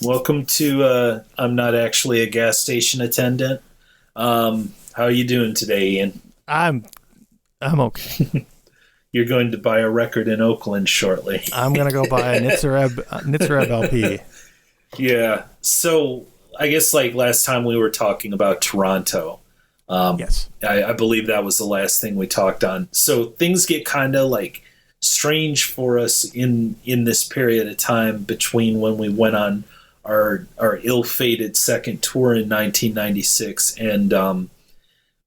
Welcome to I'm Not Actually a Gas Station Attendant. How are you doing today, Ian? I'm okay. You're going to buy a record in Oakland shortly. I'm gonna go buy a Nitzareb LP. Yeah. So I guess like last time we were talking about Toronto. Yes. I believe that was the last thing we talked on. So things get kind of like strange for us in this period of time between when we went on our ill-fated second tour in 1996 and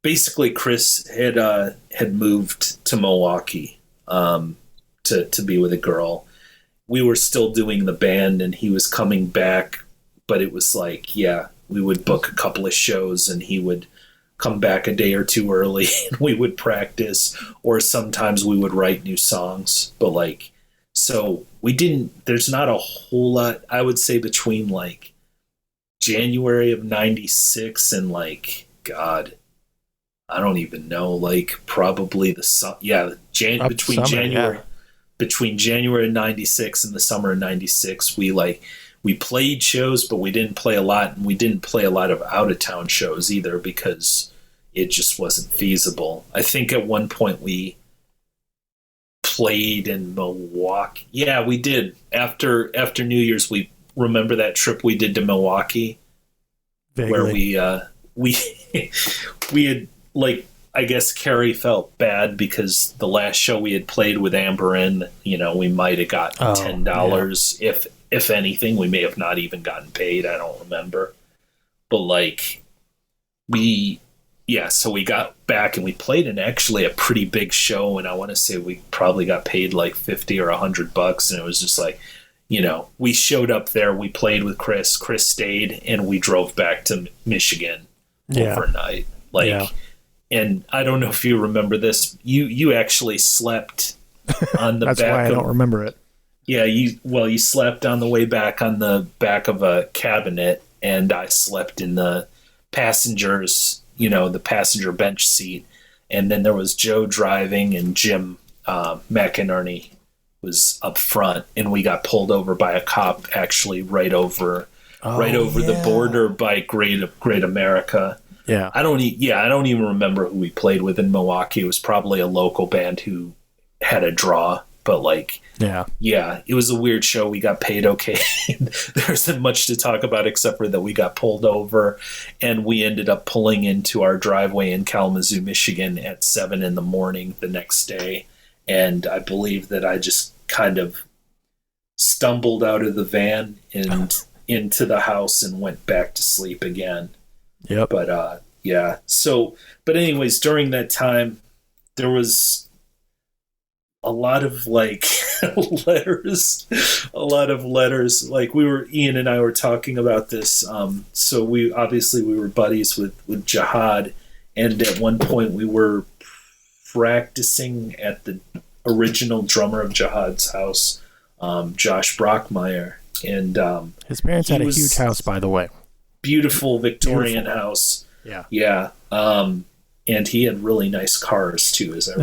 basically Chris had moved to Milwaukee to be with a girl. We were still doing the band and he was coming back, but it was like, yeah, we would book a couple of shows and he would come back a day or two early and we would practice, or sometimes we would write new songs. But like, so there's not a whole lot, I would say, between like January of 96 and like, God, I don't even know, like probably between January of 96 and the summer of 96, we played shows, but we didn't play a lot, and we didn't play a lot of out-of-town shows either because it just wasn't feasible. I think at one point we played in Milwaukee. Yeah, we did. After New Year's, we remember that trip we did to Milwaukee. Vaguely. Where we had, like, I guess Carrie felt bad because the last show we had played with Amber Inn, we might have gotten $10. Yeah. If anything, we may have not even gotten paid. I don't remember. But like so we got back and we played in actually a pretty big show. And I want to say we probably got paid like $50 or $100. And it was just like, we showed up there, we played with Chris stayed, and we drove back to Michigan overnight. And I don't know if you remember this. You actually slept on the That's back why I don't remember it. Yeah, you slept on the way back on the back of a cabinet, and I slept in the passengers, the passenger bench seat. And then there was Joe driving, and Jim McInerney was up front, and we got pulled over by a cop actually right over the border by Great America. Yeah. I don't even remember who we played with in Milwaukee. It was probably a local band who had a draw. But it was a weird show. We got paid okay. There isn't much to talk about except for that we got pulled over, and we ended up pulling into our driveway in Kalamazoo, Michigan at 7 a.m. the next day. And I believe that I just kind of stumbled out of the van and into the house and went back to sleep again. Yep. But but anyways, during that time, there was a lot of like letters. Like Ian and I were talking about this. So we were buddies with Jihad, and at one point we were practicing at the original drummer of Jihad's house, Josh Brockmeyer, and his parents had a huge house, by the way. Beautiful Victorian house. Yeah. Yeah. And he had really nice cars too, as I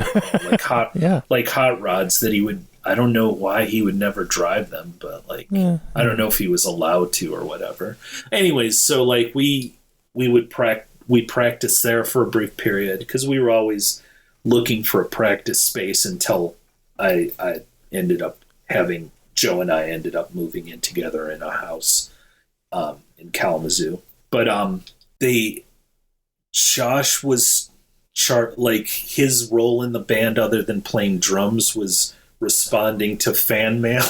recall, like hot rods that he would. I don't know why he would never drive them, but I don't know if he was allowed to or whatever. Anyways, so like we practiced there for a brief period because we were always looking for a practice space until I ended up Joe and I ended up moving in together in a house in Kalamazoo. But Josh was his role in the band, other than playing drums, was responding to fan mail.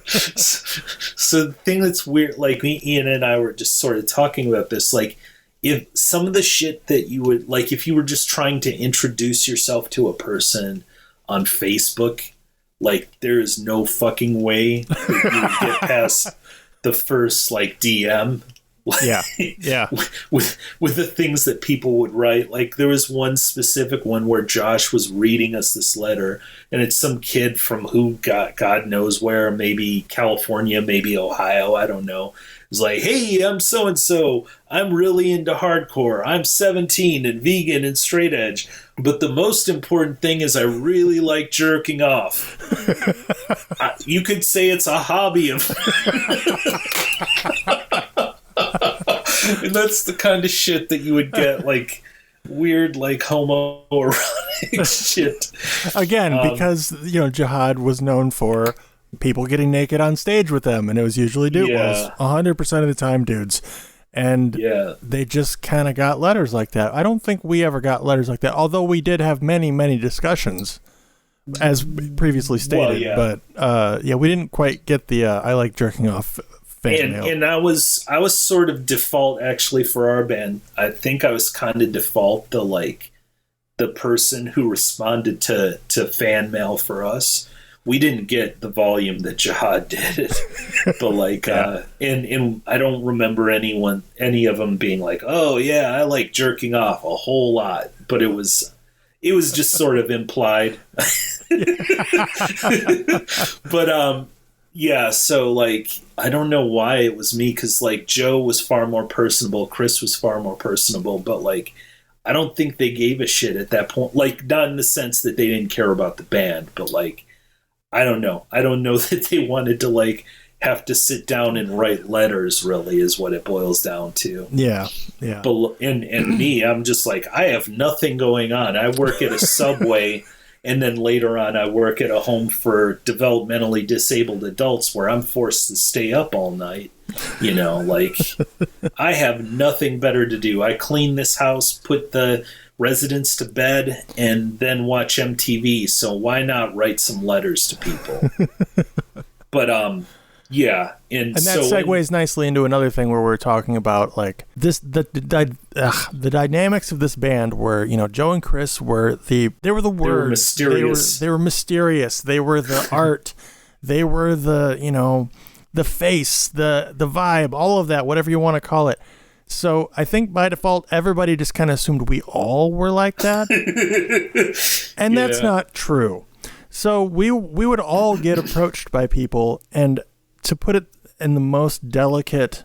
So the thing that's weird, like Ian and I were just sort of talking about this, like if some of the shit that you would, like if you were just trying to introduce yourself to a person on Facebook, like there is no fucking way that you would get past the first like DM. Yeah, yeah. with the things that people would write. Like there was one specific one where Josh was reading us this letter, and it's some kid from God knows where, maybe California, maybe Ohio, I don't know. It's like, hey, I'm so and so. I'm really into hardcore. I'm 17 and vegan and straight edge. But the most important thing is I really like jerking off. You could say it's a hobby of. And that's the kind of shit that you would get, like weird, like homoerotic shit. Again, because jihad was known for people getting naked on stage with them, and it was usually was 100% of the time dudes, and they just kind of got letters like that. I don't think we ever got letters like that, although we did have many discussions, as previously stated. But we didn't quite get the I like jerking off. And I was sort of default, actually, for our band. I think I was kind of default the person who responded to fan mail for us. We didn't get the volume that Jihad did, but and I don't remember any of them being like, oh yeah, I like jerking off a whole lot, but it was just sort of implied. But so like I don't know why it was me, because like Joe was far more personable, Chris was far more personable, but like I don't think they gave a shit at that point. Like not in the sense that they didn't care about the band, but like I don't know that they wanted to like have to sit down and write letters, really, is what it boils down to. Yeah. But and me, I'm just like, I have nothing going on. I work at a Subway, and then later on I work at a home for developmentally disabled adults where I'm forced to stay up all night. Like I have nothing better to do. I clean this house, put the residents to bed, and then watch MTV. So why not write some letters to people? But and that segues nicely into another thing where we're talking about like this the dynamics of this band, where Joe and Chris were the words. They were mysterious. They were mysterious. They were the art. They were the the face, the vibe, all of that, whatever you want to call it. So I think by default, everybody just kind of assumed we all were like that. And that's not true. So we would all get approached by people, and to put it in the most delicate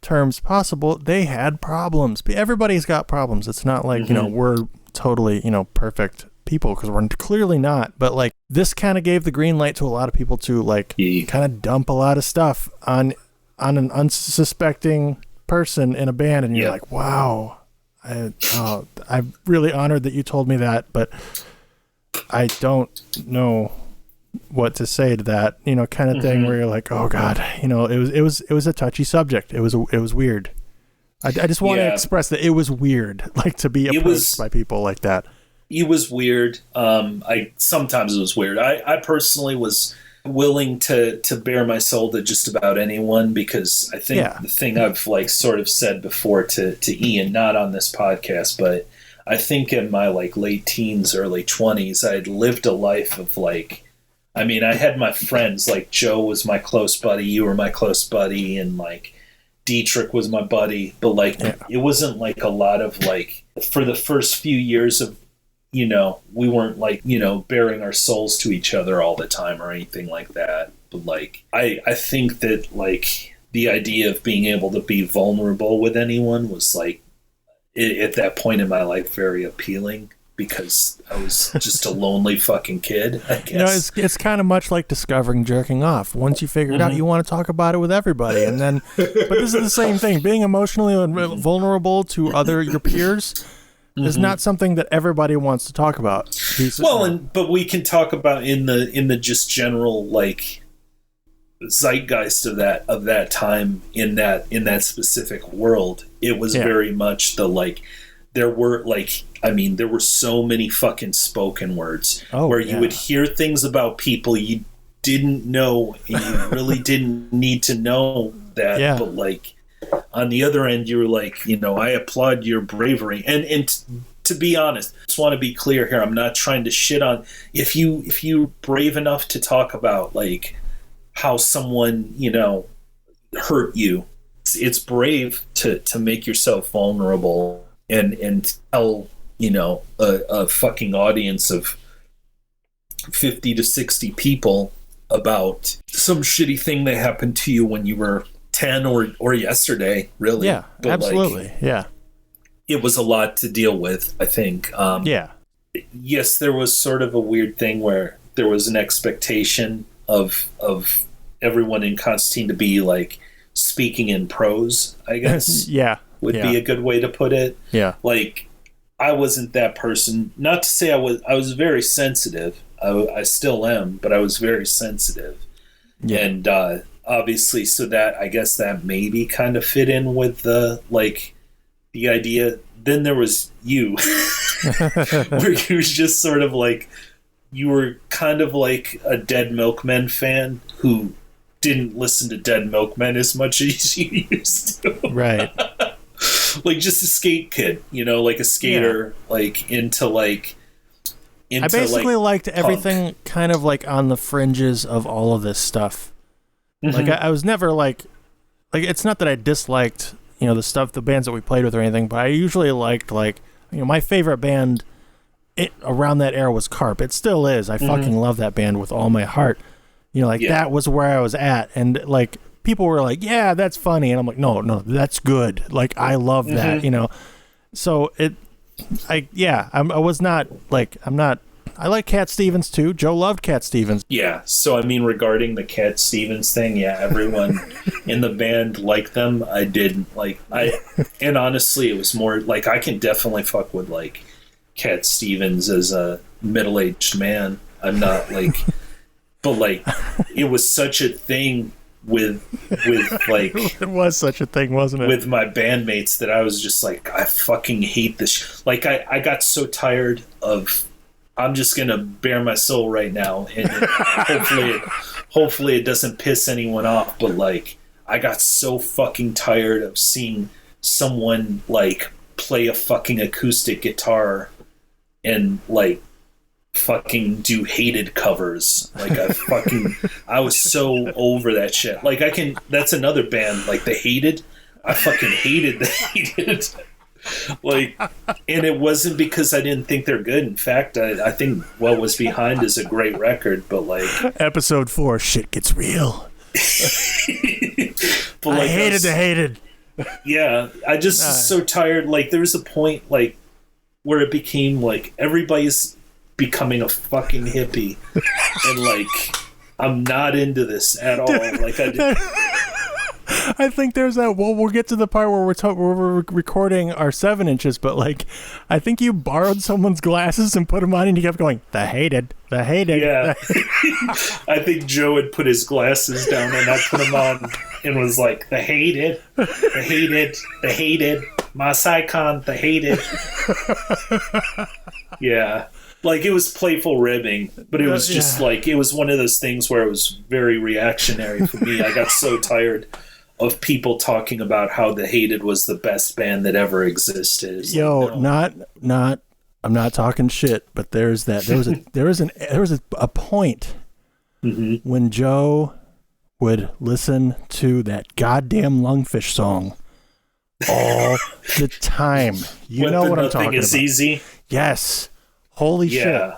terms possible, they had problems. Everybody's got problems. It's not like, we're totally, perfect people, because we're clearly not. But like this kind of gave the green light to a lot of people to like kind of dump a lot of stuff on an unsuspecting person in a band, and you're like, wow, I'm really honored that you told me that, but I don't know what to say to that, kind of thing, where you're like, oh god, it was a touchy subject. It was weird. I just want to express that it was weird, like to be approached by people like that. It was weird. Sometimes it was weird. I personally was willing to bare my soul to just about anyone, because I think the thing I've like sort of said before to Ian, not on this podcast, but I think in my like late teens, early 20s, I had lived a life of like, I mean, I had my friends, like Joe was my close buddy, you were my close buddy, and like Dietrich was my buddy, but like it wasn't like a lot of like, for the first few years of, we weren't like, bearing our souls to each other all the time or anything like that. But like, I think that like the idea of being able to be vulnerable with anyone was like, at that point in my life, very appealing, because I was just a lonely fucking kid, I guess. It's kind of much like discovering jerking off. Once you figure it out, you want to talk about it with everybody. And then, but this is the same thing. Being emotionally vulnerable to your peers is not something that everybody wants to talk about. But we can talk about in the just general like zeitgeist of that time in that specific world. It was very much the like, there were so many fucking spoken words where you would hear things about people you didn't know, and you really didn't need to know that, but like on the other end, you were like, I applaud your bravery. And to be honest, I just want to be clear here. I'm not trying to shit on if you're brave enough to talk about like how someone, hurt you it's brave to make yourself vulnerable and tell, you know, a fucking audience of 50 to 60 people about some shitty thing that happened to you when you were 10 or yesterday, really. Yeah, but absolutely. Yeah. It was a lot to deal with, I think. Yeah. Yes, there was sort of a weird thing where there was an expectation of everyone in Constantine to be like speaking in prose, I guess. Yeah. Would be a good way to put it. Yeah. Like, I wasn't that person. Not to say I was very sensitive. I still am, but I was very sensitive. Yeah. And obviously, so that, I guess that maybe kind of fit in with the idea. Then there was you, where you was just sort of like, you were kind of like a Dead Milkmen fan who didn't listen to Dead Milkmen as much as you used to. Right. Like just a skate kid, you know, like a skater, like into I basically liked everything kind of like on the fringes of all of this stuff. Mm-hmm. Like I was never like it's not that I disliked, you know, the bands that we played with or anything, but I usually liked, like, you know, my favorite band around that era was Carp. It still is. I fucking love that band with all my heart. You know, like that was where I was at, and like people were like, "Yeah, that's funny," and I'm like, "No, that's good. Like I love that," you know. So I was not like, I like Cat Stevens too. Joe loved Cat Stevens. Yeah. So, I mean, regarding the Cat Stevens thing, yeah, everyone in the band liked them. I didn't and honestly, it was more like, I can definitely fuck with like Cat Stevens as a middle-aged man. I'm not like, but like, it was such a thing with like it was such a thing, wasn't it, with my bandmates, that I was just like, I fucking hate this like I got so tired of, I'm just gonna bare my soul right now, and hopefully it doesn't piss anyone off, but like I got so fucking tired of seeing someone like play a fucking acoustic guitar and like fucking do Hated covers. Like I was so over that shit. Like that's another band, like the Hated. I fucking hated the Hated. Like, and it wasn't because I didn't think they're good. In fact, I think What Was Behind is a great record, but like episode 4, shit gets real. But like, I hated the Hated. Yeah, I just was so tired. Like there was a point like where it became like everybody's becoming a fucking hippie, and like I'm not into this at all. Like I think there's that. Well, we'll get to the part where we're recording our 7 inches, but like, I think you borrowed someone's glasses and put them on, and you kept going, the Hated. Yeah, I think Joe had put his glasses down, and I put them on, and was like, the Hated, my Psycon, the Hated. Yeah. Like, it was playful ribbing, but it was just like, it was one of those things where it was very reactionary for me. I got so tired of people talking about how the Hated was the best band that ever existed. It's Yo, like, no. I'm not talking shit, but there was a point when Joe would listen to that goddamn Lungfish song all the time. You know what I'm talking about. Nothing is easy. Yes. Holy shit.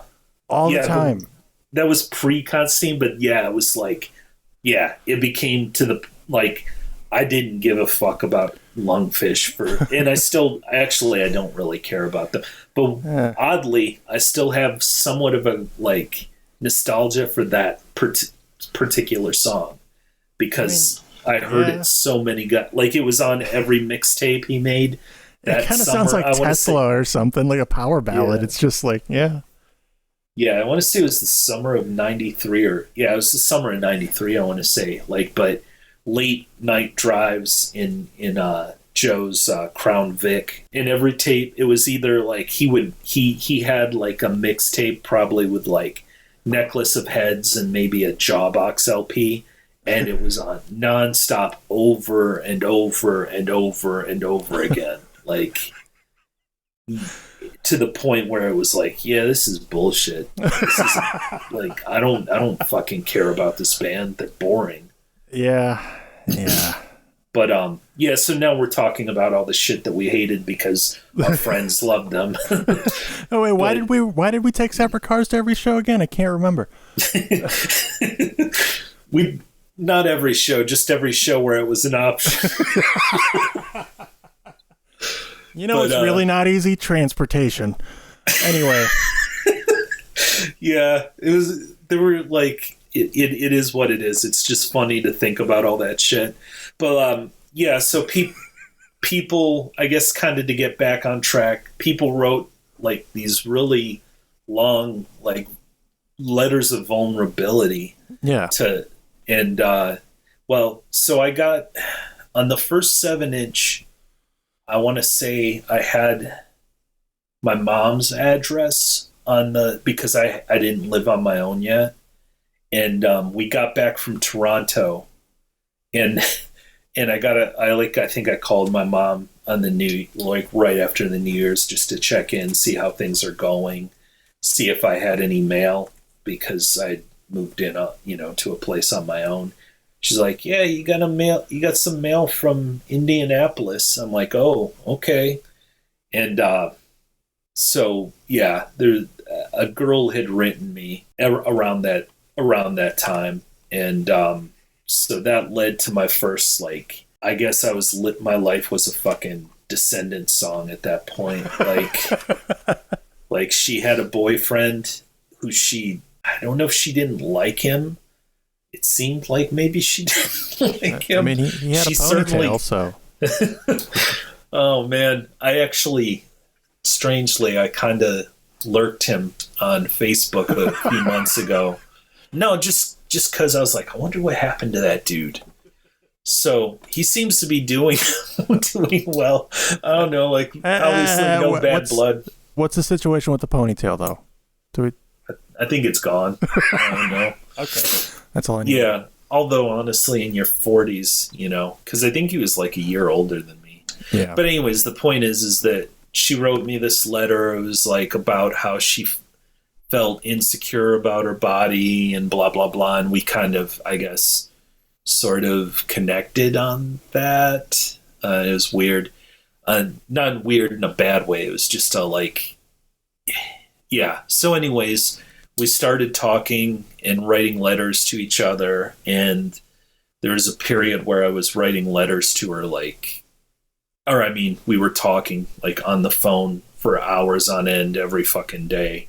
All the time. That was pre-Constantine, but yeah, it was like, yeah, it became to the, like, I didn't give a fuck about Lungfish and I don't really care about them. But oddly, I still have somewhat of a, like, nostalgia for that particular song because I heard it so many like, it was on every mixtape he made. It kind of sounds like Tesla or something, like a power ballad. Yeah. It's just like, yeah, I want to say it was the summer of 93 it was the summer of 93, I want to say, like, but late night drives in Joe's Crown Vic. In every tape, it was either like he had like a mixtape probably with like Necklace of Heads and maybe a Jawbox LP, and it was on nonstop over and over and over and over again. Like, to the point where it was like, yeah, this is bullshit. This is like, I don't fucking care about this band. They're boring. Yeah. But yeah, so now we're talking about all the shit that we hated because our friends loved them. Oh wait, why did we take separate cars to every show again? I can't remember. We not every show, just every show where it was an option. It's really not easy transportation. Anyway. Yeah, it was. There were like it is what it is. It's just funny to think about all that shit. But yeah, so people, I guess, kind of to get back on track, people wrote like these really long like letters of vulnerability. Yeah. So I got on the first 7-inch. I want to say I had my mom's address because I didn't live on my own yet, and we got back from Toronto, and I think I called my mom on right after the New Year's just to check in, see how things are going, see if I had any mail because I moved in to a place on my own. She's like, yeah, you got some mail from Indianapolis. I'm like, oh, okay. And so yeah, a girl had written me around that time, and so that led to my first, like, I guess my life was a fucking Descendants song at that point. Like she had a boyfriend who I don't know if she didn't like him. It seemed like maybe she didn't like him. I mean, he had a ponytail, so. Oh man, strangely, I kind of lurked him on Facebook a few months ago. No, just because I was like, I wonder what happened to that dude. So he seems to be doing well. I don't know, like obviously no bad blood. What's the situation with the ponytail, though? I think it's gone. I don't know. Okay, that's all I need. Yeah, although honestly, in your 40s, because I think he was like a year older than me. Yeah. But anyways, the point is that she wrote me this letter. It was like about how she felt insecure about her body and blah blah blah, and we kind of, I guess, sort of connected on that. It was weird. Not weird in a bad way. It was just yeah. So anyways, we started talking and writing letters to each other, and there was a period where I was writing letters to her we were talking like on the phone for hours on end every fucking day.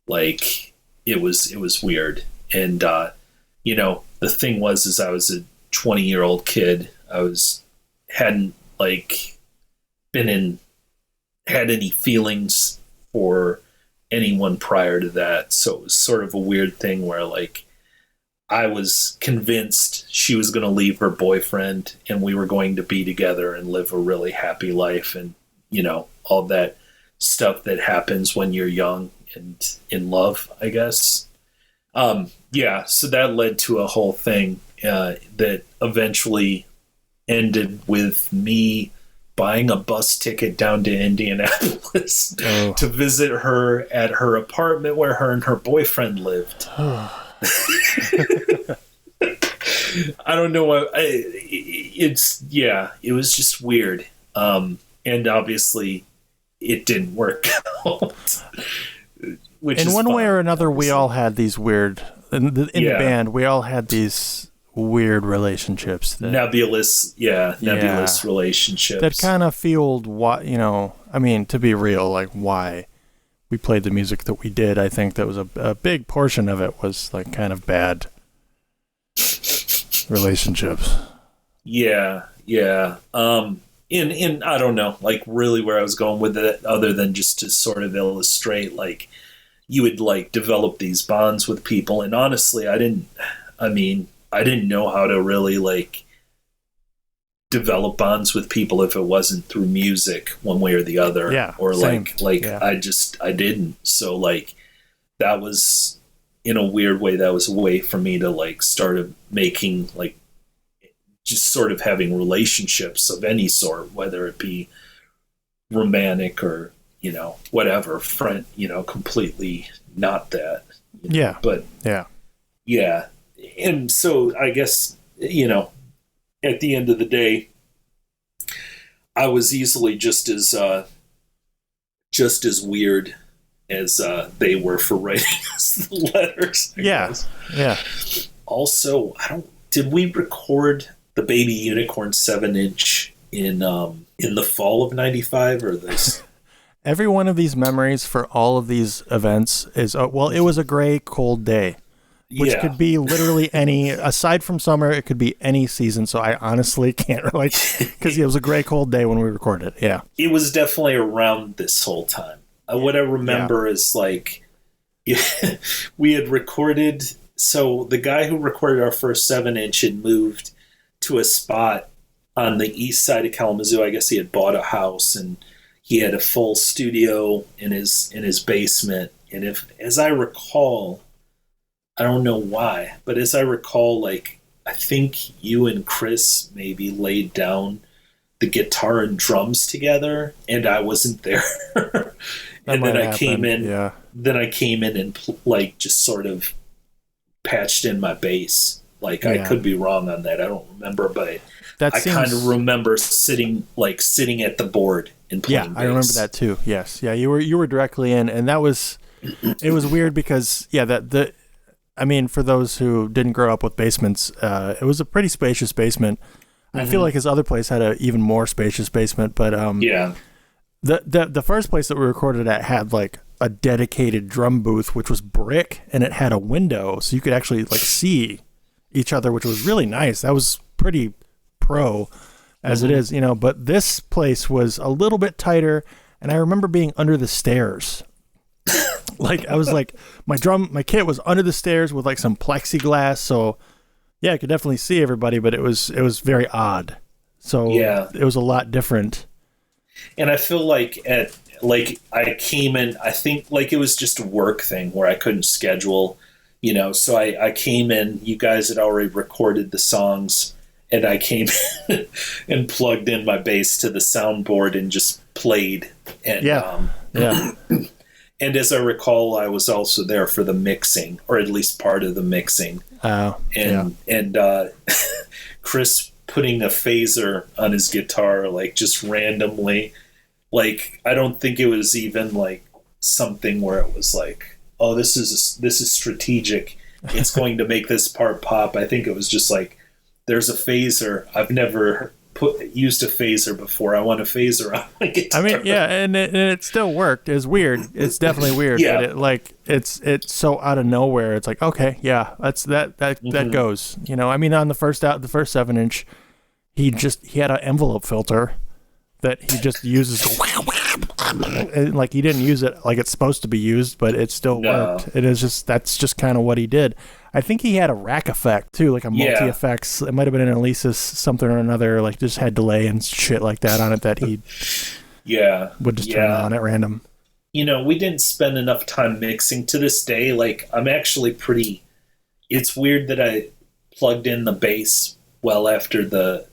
Like it was weird. And the thing was I was a 20-year-old kid. I hadn't had any feelings for anyone prior to that. So it was sort of a weird thing where like I was convinced she was going to leave her boyfriend and we were going to be together and live a really happy life, and all that stuff that happens when you're young and in love, I guess. Yeah, so that led to a whole thing that eventually ended with me buying a bus ticket down to Indianapolis to visit her at her apartment where her and her boyfriend lived. I don't know why. It was just weird. And obviously it didn't work out. In one way or another, we all had these weird, in the band, we all had these weird relationships. Nebulous relationships. That kind of fueled to be real, like why we played the music that we did. I think that was a big portion of it was like kind of bad relationships. Yeah. And I don't know, like really where I was going with it, other than just to sort of illustrate, like you would like develop these bonds with people. And honestly, I didn't know how to really like develop bonds with people if it wasn't through music one way or the other. Yeah. Or same. I didn't. So like that was, in a weird way, that was a way for me to like start making like just sort of having relationships of any sort, whether it be romantic or, whatever, friend, completely not that. Yeah. But yeah. And so I guess, at the end of the day, I was easily just as weird as they were for writing us the letters. Yeah. Also, did we record the Baby Unicorn 7-inch in the fall of '95 or this? Every one of these memories for all of these events is, it was a gray, cold day, which could be literally any, aside from summer, it could be any season. So I honestly can't because it was a gray, cold day when we recorded it. Yeah. It was definitely around this whole time. What I remember is like, we had recorded, so the guy who recorded our first 7-inch had moved to a spot on the east side of Kalamazoo. I guess he had bought a house and he had a full studio in his basement. And as I recall, I don't know why, but as I recall, like, I think you and Chris maybe laid down the guitar and drums together, and I wasn't there. And then I came in. Yeah. Then I came in and like just sort of patched in my bass. Like, I could be wrong on that. I don't remember, but I kind of remember sitting at the board and playing bass. I remember that too. Yes. Yeah, you were directly in, and that was it was weird because for those who didn't grow up with basements, it was a pretty spacious basement. Mm-hmm. I feel like his other place had an even more spacious basement, but the first place that we recorded at had like a dedicated drum booth, which was brick, and it had a window, so you could actually like see each other, which was really nice. That was pretty pro as it is, but this place was a little bit tighter, and I remember being under the stairs. Like, I was like, my kit was under the stairs with like some plexiglass, so I could definitely see everybody, but it was very odd. So it was a lot different. And I feel like I came in, I think like it was just a work thing where I couldn't schedule, so I came in, you guys had already recorded the songs, and I came and plugged in my bass to the soundboard and just played. And, and as I recall, I was also there for the mixing, or at least part of the mixing. And Chris putting a phaser on his guitar, like just randomly. Like, I don't think it was even like something where it was like, oh, this is strategic. It's going to make this part pop. I think it was just like, there's a phaser. I've never used a phaser before. I want a phaser on my guitar. I mean, and it still worked. It's weird. It's definitely weird. But it's so out of nowhere. It's like, okay, that goes. I mean, on the first 7-inch, he had an envelope filter that he just uses. And like, he didn't use it like it's supposed to be used, but it still worked. That's just kind of what he did. I think he had a rack effect too, like a multi effects. It might have been an Alesis something or another, like just had delay and shit like that on it that he would just turn on at random. We didn't spend enough time mixing to this day. Like, I'm actually it's weird that I plugged in the bass well after the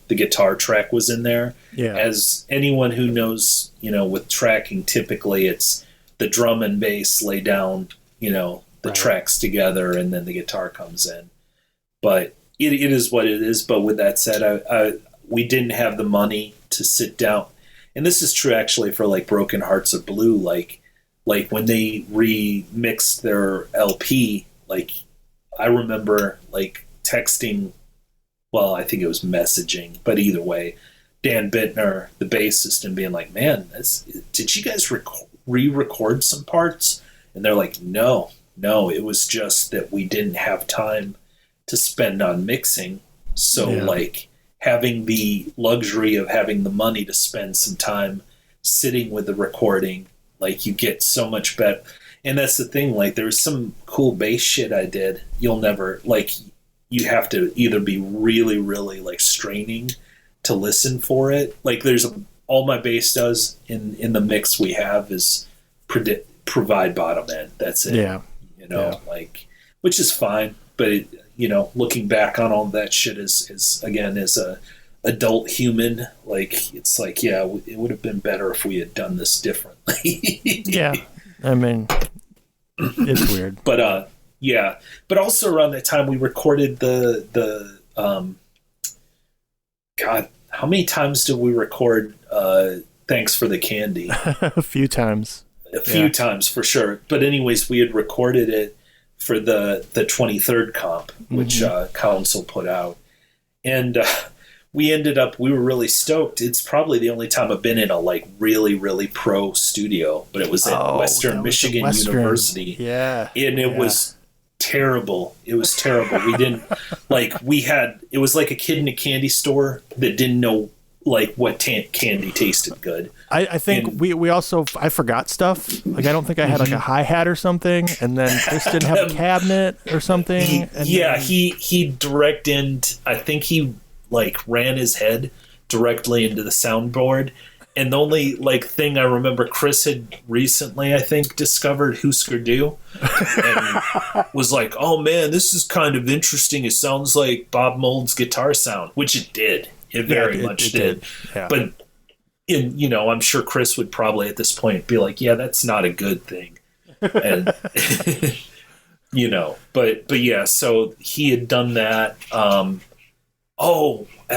guitar track was in there. Yeah. As anyone who knows, with tracking, typically it's the drum and bass lay down, the tracks together, and then the guitar comes in. But it is what it is. But with that said, we didn't have the money to sit down. And this is true actually for like Broken Hearts of Blue. Like when they remixed their LP, like I remember like texting, well, I think it was messaging, but either way, Dan Bittner, the bassist, and being like, man, did you guys re-record some parts? And they're like, no, it was just that we didn't have time to spend on mixing. So like having the luxury of having the money to spend some time sitting with the recording, like you get so much better. And that's the thing, like there's some cool bass shit I did. You'll never, like, you have to either be really, really like straining to listen for it. Like there's all my bass does in the mix we have is provide bottom end. That's it. Yeah. Like, which is fine. But looking back on all that shit is again, as a adult human, like it's like, it would have been better if we had done this differently. Yeah. I mean, it's weird. But but also around that time we recorded the God, how many times did we record Thanks for the Candy? A few times. A few times for sure. But anyways, we had recorded it for the 23rd comp, which Council put out. And we were really stoked. It's probably the only time I've been in a like really, really pro studio, but it was at Western Michigan University. Yeah. And it was terrible. It was terrible. We didn't it was like a kid in a candy store that didn't know like what candy tasted good. I think we also, I forgot stuff. Like, I don't think I had like a hi-hat or something, and then Chris didn't have a cabinet or something. He I think he like ran his head directly into the soundboard. And the only like thing I remember, Chris had recently, I think, discovered Husker Du and was like, "Oh man, this is kind of interesting. It sounds like Bob Mould's guitar sound," which it did. It very much did. Yeah. But I'm sure Chris would probably at this point be like, "Yeah, that's not a good thing," and But yeah, so he had done that. I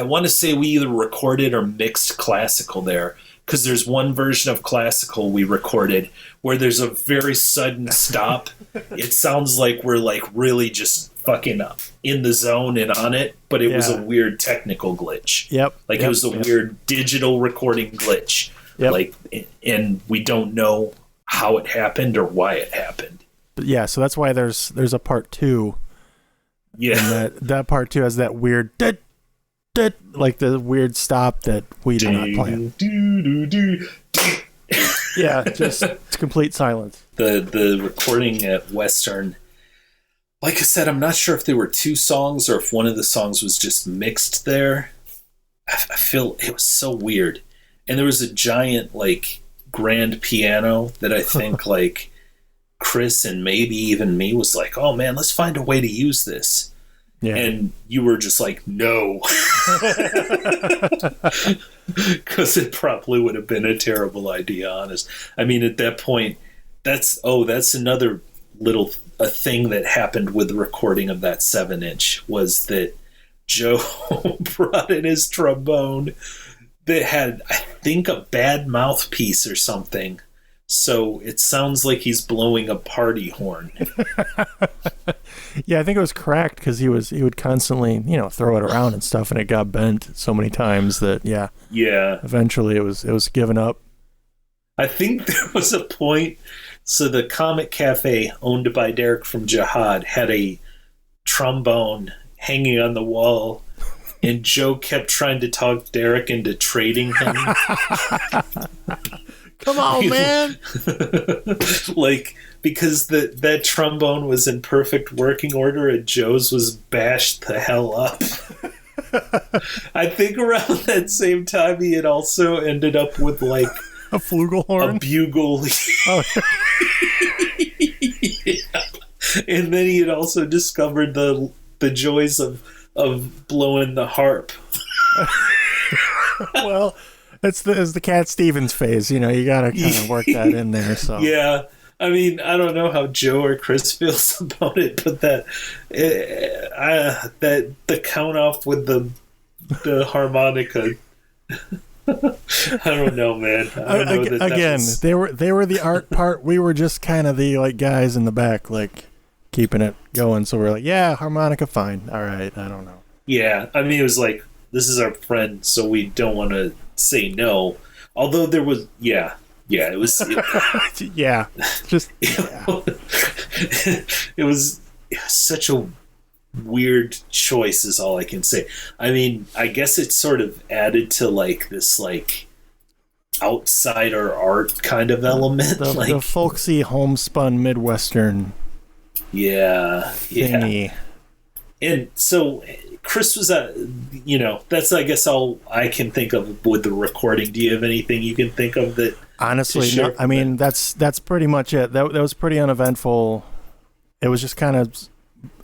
want to say we either recorded or mixed classical there, because there's one version of classical we recorded where there's a very sudden stop. It sounds like we're like really just fucking up in the zone and on it, but it was a weird technical glitch. It was a weird digital recording glitch. And we don't know how it happened or why it happened. But yeah, so that's why there's a part 2. Yeah. And that part 2 has that weird like the weird stop that we did not plan. Yeah, just complete silence. The recording at Western, like I said, I'm not sure if there were 2 songs or if one of the songs was just mixed there. I feel it was so weird. And there was a giant like grand piano that I think like Chris and maybe even me was like, "Oh man, let's find a way to use this." Yeah. And you were just like, "No." Because it probably would have been a terrible idea, honest. I mean, at that point, that's another little a thing that happened with the recording of that 7-inch was that Joe brought in his trombone that had, I think, a bad mouthpiece or something. So it sounds like he's blowing a party horn. Yeah, I think it was cracked because he would constantly, throw it around and stuff, and it got bent so many times that eventually it was given up. I think there was a point. So the Comic Cafe, owned by Derek from Jihad, had a trombone hanging on the wall, and Joe kept trying to talk Derek into trading him. Come on, man! Because that trombone was in perfect working order and Joe's was bashed the hell up. I think around that same time he had also ended up with like a flugelhorn, a bugle. Oh. Yeah. And then he had also discovered the joys of blowing the harp. Well, it's the Cat Stevens phase, you gotta kind of work that in there. So yeah, I mean, I don't know how Joe or Chris feels about it, but that the count off with the harmonica. I don't know, man. I don't know again, they were the art part. We were just kind of the like guys in the back, like keeping it going. So we're like, yeah, harmonica, fine, all right. I don't know. Yeah, I mean, it was like, this is our friend, so we don't want to say no. Although there was, it was, it was such a weird choice is all I can say. I mean, I guess it sort of added to like this like outsider art kind of element, the folksy homespun Midwestern thingy. And so Chris was that's I guess all I can think of with the recording. Do you have anything you can think of that? Honestly, no, I mean that's pretty much it. That was pretty uneventful. It was just kind of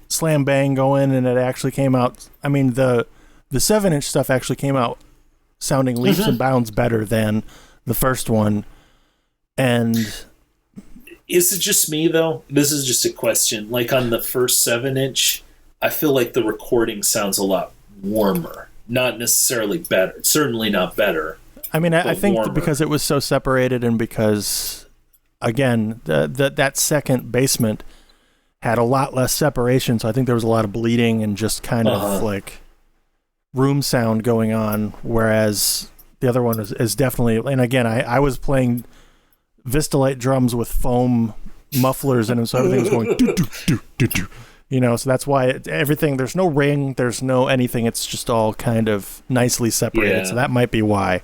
slam bang going, and it actually came out. I mean the 7-inch stuff actually came out sounding leaps and bounds better than the first one. And is it just me though? This is just a question. Like on the first 7-inch, I feel like the recording sounds a lot warmer. not necessarily better, certainly not better. I mean, I think because it was so separated, and because, again, that second basement had a lot less separation, so I think there was a lot of bleeding and just kind of like room sound going on, whereas the other one is definitely, and again, I was playing Vistalite drums with foam mufflers, and so everything was going do do do do do. You know, so that's why everything, there's no ring, there's no anything, it's just all kind of nicely separated. Yeah. So that might be why.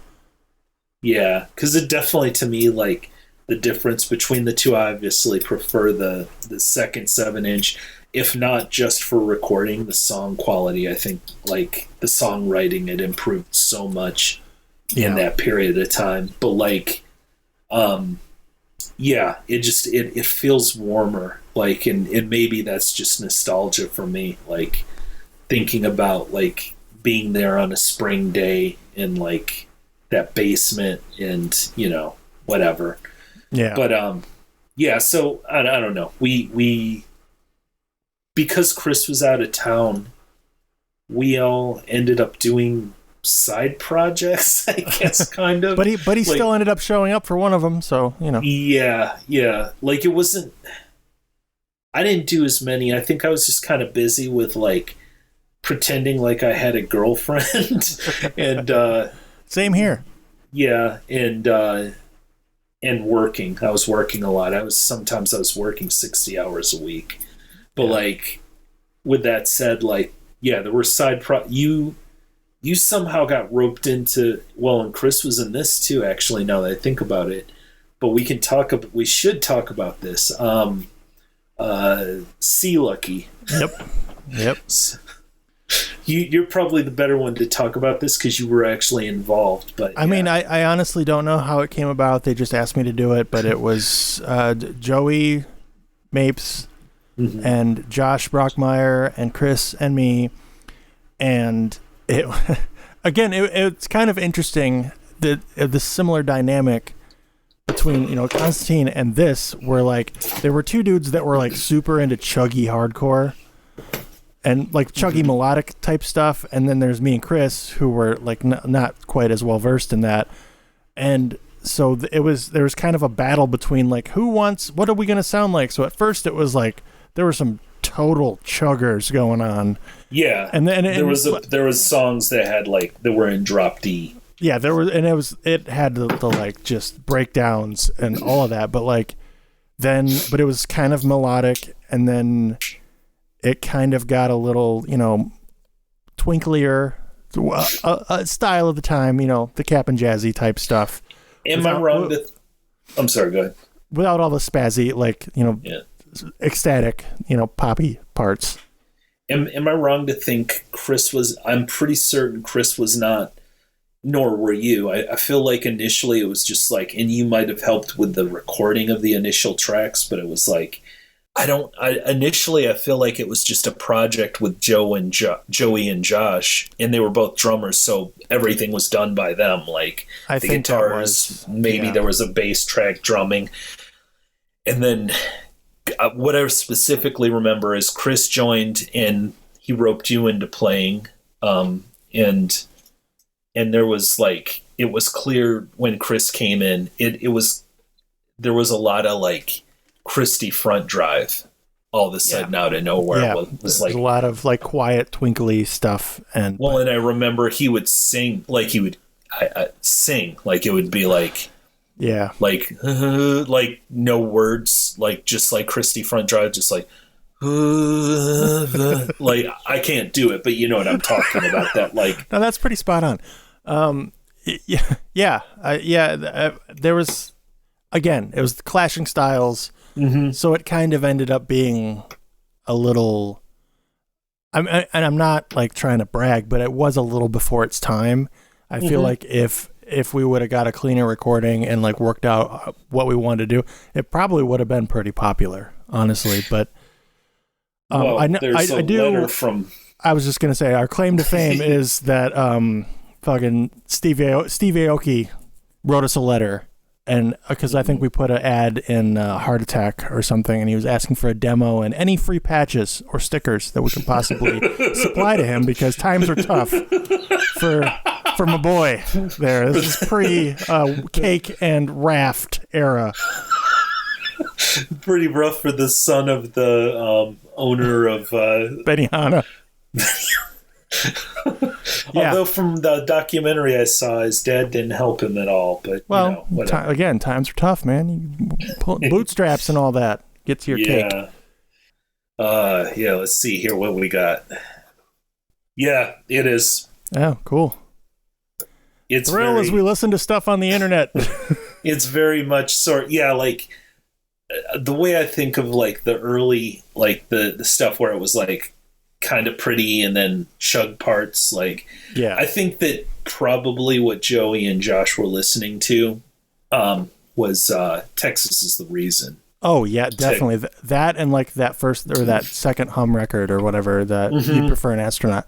Yeah, because it definitely, to me, like, the difference between the two, I obviously prefer the second 7-inch, if not just for recording, the song quality. I think, like, the songwriting, it improved so much in that period of time. But, like, yeah, it feels warmer. Like, and maybe that's just nostalgia for me. Like, thinking about, like, being there on a spring day in, like, that basement and, you know, whatever. Yeah. But, yeah, so, I don't know. We because Chris was out of town, we all ended up doing side projects, I guess, kind of. but he like, still ended up showing up for one of them, so, you know. Yeah. Like, it wasn't... I didn't do as many. I think I was just kind of busy with, like, pretending like I had a girlfriend. And, same here. Yeah, and working. I was working a lot. Sometimes I was working 60 hours a week. But, like, with that said, like, yeah, there were side you somehow got roped into, well, and Chris was in this too, actually, now that I think about it. But we should talk about this. Sea Lucky. Yep. You're probably the better one to talk about this because you were actually involved. But I mean, I honestly don't know how it came about. They just asked me to do it, but it was Joey Mapes and Josh Brockmeyer and Chris and me, and it again, it's kind of interesting that the similar dynamic between, you know, Constantine and this, where, like, there were two dudes that were, like, super into chuggy hardcore and, like, chuggy melodic type stuff, and then there's me and Chris, who were, like, not quite as well versed in that. And so there was kind of a battle between, like, what are we gonna sound like? So at first it was like there were some total chuggers going on. Yeah, and then there was songs that were in drop D. Yeah, it had the like just breakdowns and all of that, but it was kind of melodic, and then it kind of got a little, you know, twinklier, a style of the time, you know, the Cap'n Jazzy type stuff. Am I wrong? I'm sorry, go ahead. Without all the spazzy, like, you know, ecstatic, you know, poppy parts. Am I wrong to think I'm pretty certain Chris was not, nor were you. I feel like initially it was just like, and you might have helped with the recording of the initial tracks, but it was like, initially I feel like it was just a project with Joey and Josh, and they were both drummers, so everything was done by them. Like, the guitars, there was a bass track drumming. And then what I specifically remember is Chris joined and he roped you into playing, and there was, like, it was clear when Chris came in, there was a lot of, like, Christy front drive all of a sudden out of nowhere. Yeah, it was like a lot of, like, quiet, twinkly stuff. And I remember he would sing, like, he would sing, like, it would be like, like, like, no words, like, just like Christy front drive, just like, like, I can't do it, but you know what I'm talking about. That, like, no, that's pretty spot on. There was, again, it was the clashing styles, so it kind of ended up being a little. I'm not, like, trying to brag, but it was a little before its time. I feel like if we would have got a cleaner recording and, like, worked out what we wanted to do, it probably would have been pretty popular, honestly. But there's a letter from. I was just gonna say our claim to fame is that fucking Steve Aoki wrote us a letter And because I think we put an ad in Heart Attack or something, and he was asking for a demo and any free patches or stickers that we could possibly supply to him, because times are tough for my boy there. This is pre cake and raft era. Pretty rough for the son of the owner of Benihana. Yeah. Although from the documentary I saw, his dad didn't help him at all. But well, again, times are tough, man. You pull bootstraps and all that. Get to your cake. Yeah. Let's see here what we got. Yeah, it is. Oh, cool. It's thrill as we listen to stuff on the internet. It's very much like the way I think of like the early, like the stuff where it was like kind of pretty and then chug parts. Like, yeah, I think that probably what Joey and Josh were listening to was Texas Is the Reason. Oh yeah, definitely. That and like that first or that second Hum record or whatever that You Prefer an Astronaut.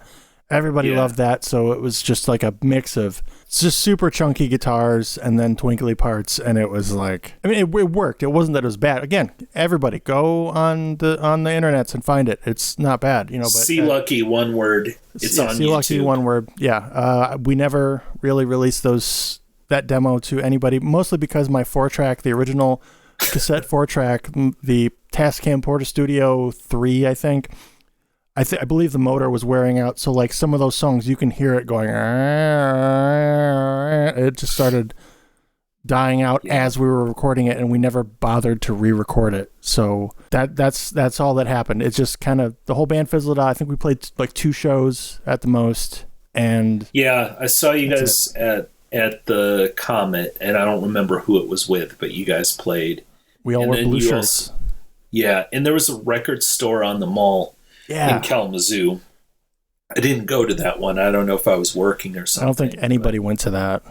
Everybody loved that, so it was just like a mix of just super chunky guitars and then twinkly parts, and it was like, I mean, it worked. It wasn't that it was bad. Again, everybody go on the internets and find it. It's not bad, But See Lucky, one word. It's on See YouTube. Lucky, one word. Yeah, we never really released that demo to anybody, mostly because my 4-track, the original cassette 4-track, the Tascam Porta Studio 3, I think. I believe the motor was wearing out, so like some of those songs you can hear it going. It just started dying out as we were recording it, and we never bothered to re-record it. So that's all that happened. It's just kind of the whole band fizzled out. I think we played like 2 shows at the most, and I saw you guys at the Comet, and I don't remember who it was with, but you guys played. We all wore blue shirts. And there was a record store on the mall. In Kalamazoo. I didn't go to that one. I don't know if I was working or something. I don't think anybody went to that.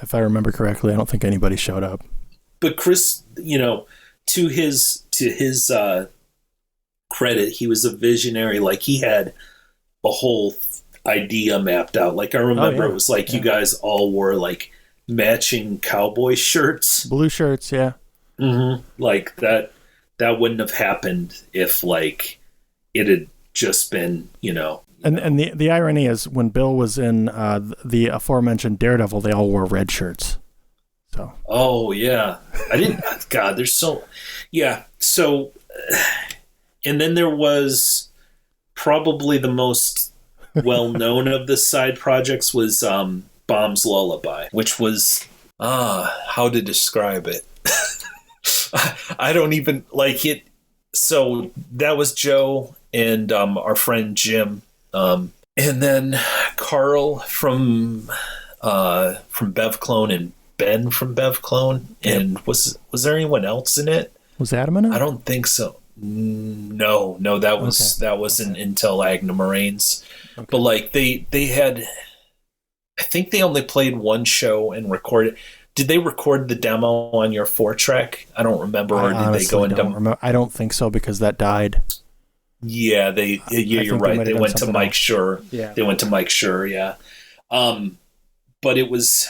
If I remember correctly, I don't think anybody showed up. But Chris, to his credit, he was a visionary. Like, he had a whole idea mapped out. Like, I remember it was like you guys all wore like matching cowboy shirts. Blue shirts, yeah. Mm-hmm. Like that wouldn't have happened if like it had just been, And the irony is, when Bill was in the aforementioned Daredevil, they all wore red shirts. So. Oh yeah, I didn't. God, there's so. Yeah, so, and then there was probably the most well known of the side projects was Bomb's Lullaby, which was how to describe it. I don't even like it. So that was Joe and our friend Jim, and then Carl from Bev Clone and Ben from Bev Clone. And was there anyone else in it? Was Adam in it? I don't think so. No, that wasn't until Agna Moraines. Okay. But like they had, I think they only played one show and recorded. Did they record the demo on your 4-track? I don't remember. Or did they go into? I don't think so, because that died. Yeah, you're right. They went to Mike Schur. Yeah, they went to Mike Schur. Yeah, but it was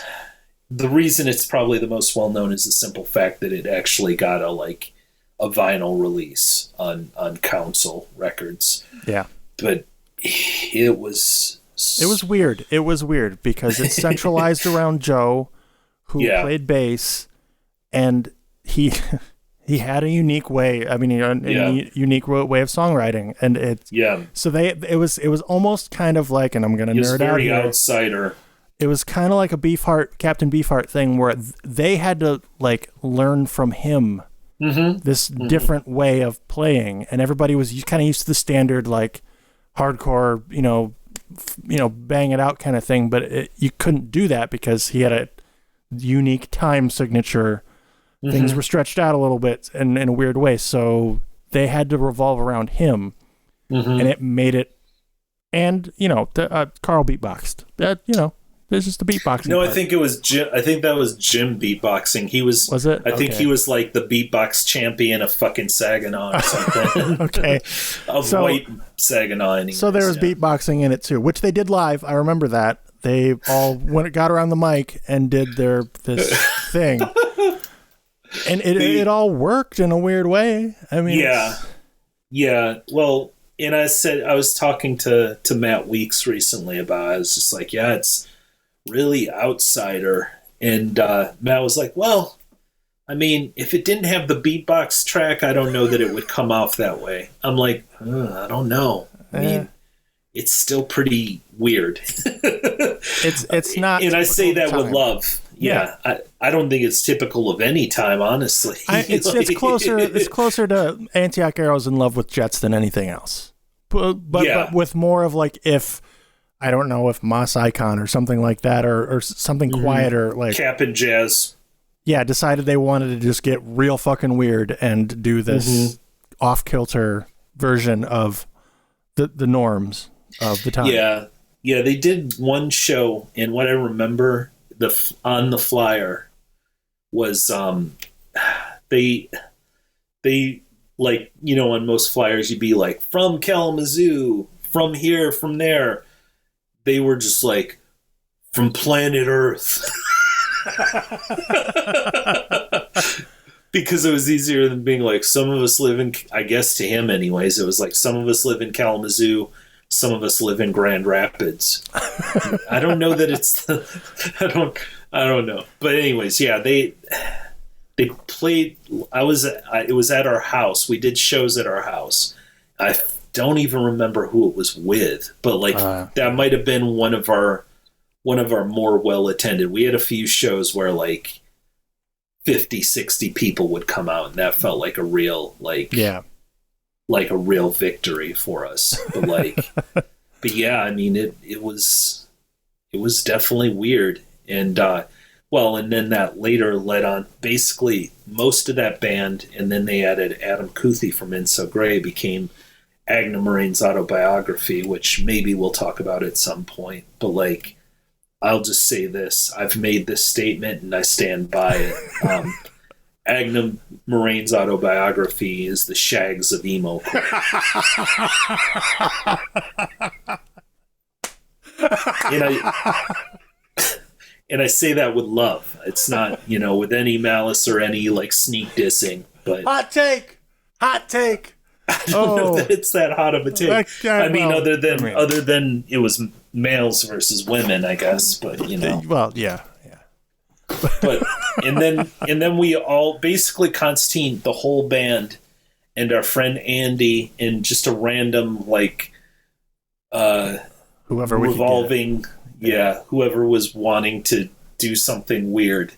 the reason it's probably the most well known is the simple fact that it actually got a vinyl release on Council Records. Yeah, but it was weird. It was weird because it's centralized around Joe, who played bass, and he had a unique way. I mean, a unique way of songwriting, and So it was almost kind of like, and I'm gonna nerd out here. Outsider. It was kind of like a Captain Beefheart thing, where they had to like learn from him this different way of playing, and everybody was kind of used to the standard like hardcore, bang it out kind of thing, but you couldn't do that because he had a unique time signature. Things were stretched out a little bit in a weird way, so they had to revolve around him, and it made it. And Carl beatboxed. That there's just the beatboxing. No, part. I think it was Jim. I think that was Jim beatboxing. He was. Was it? I think he was like the beatbox champion of fucking Saginaw or something. Okay, white Saginaw. Anyways, so there was beatboxing in it too, which they did live. I remember that. They all got around the mic and did this thing. And it all worked in a weird way. I mean, yeah. Well, and I was talking to Matt Weeks recently about it. I was just like, yeah, it's really outsider. And Matt was like, well, I mean, if it didn't have the beatbox track, I don't know that it would come off that way. I'm like, I don't know. I mean, it's still pretty weird. It's not. And I say that with love. Yeah. I don't think it's typical of any time, honestly. It's closer to Antioch Arrow's In Love with Jets than anything else. But with more of like, if I don't know, if Moss Icon or something like that, or something quieter, like Cap and Jazz. Yeah, decided they wanted to just get real fucking weird and do this off-kilter version of the norms of the time. Yeah, they did one show, and what I remember on the flyer was they like, you know, on most flyers you'd be like, from Kalamazoo, from here, from there. They were just like, from planet Earth. Because it was easier than being like, some of us live in, I guess to him anyways, it was like, some of us live in Kalamazoo, some of us live in Grand Rapids. I don't know that it's I don't know. But anyways, yeah, they played, it was at our house. We did shows at our house. I don't even remember who it was with, but like that might have been one of our more well attended. We had a few shows where like 50, 60 people would come out, and that felt like a real like a real victory for us. But like but yeah, I mean it was definitely weird. And and then that later led on, basically most of that band, and then they added Adam Kuthi from Inso Grey, became Agna Moraine's autobiography, which maybe we'll talk about at some point. But like, I'll just say this. I've made this statement and I stand by it. Agna Moraine's autobiography is the Shags of emo core. And I say that with love. It's not, you know, with any malice or any like sneak dissing. But hot take. I don't know that it's that hot of a take. Other than it was males versus women, I guess. But you know, well, yeah. But and then we all basically, Constantine, the whole band, and our friend Andy, and just a random like whoever revolving, whoever was wanting to do something weird.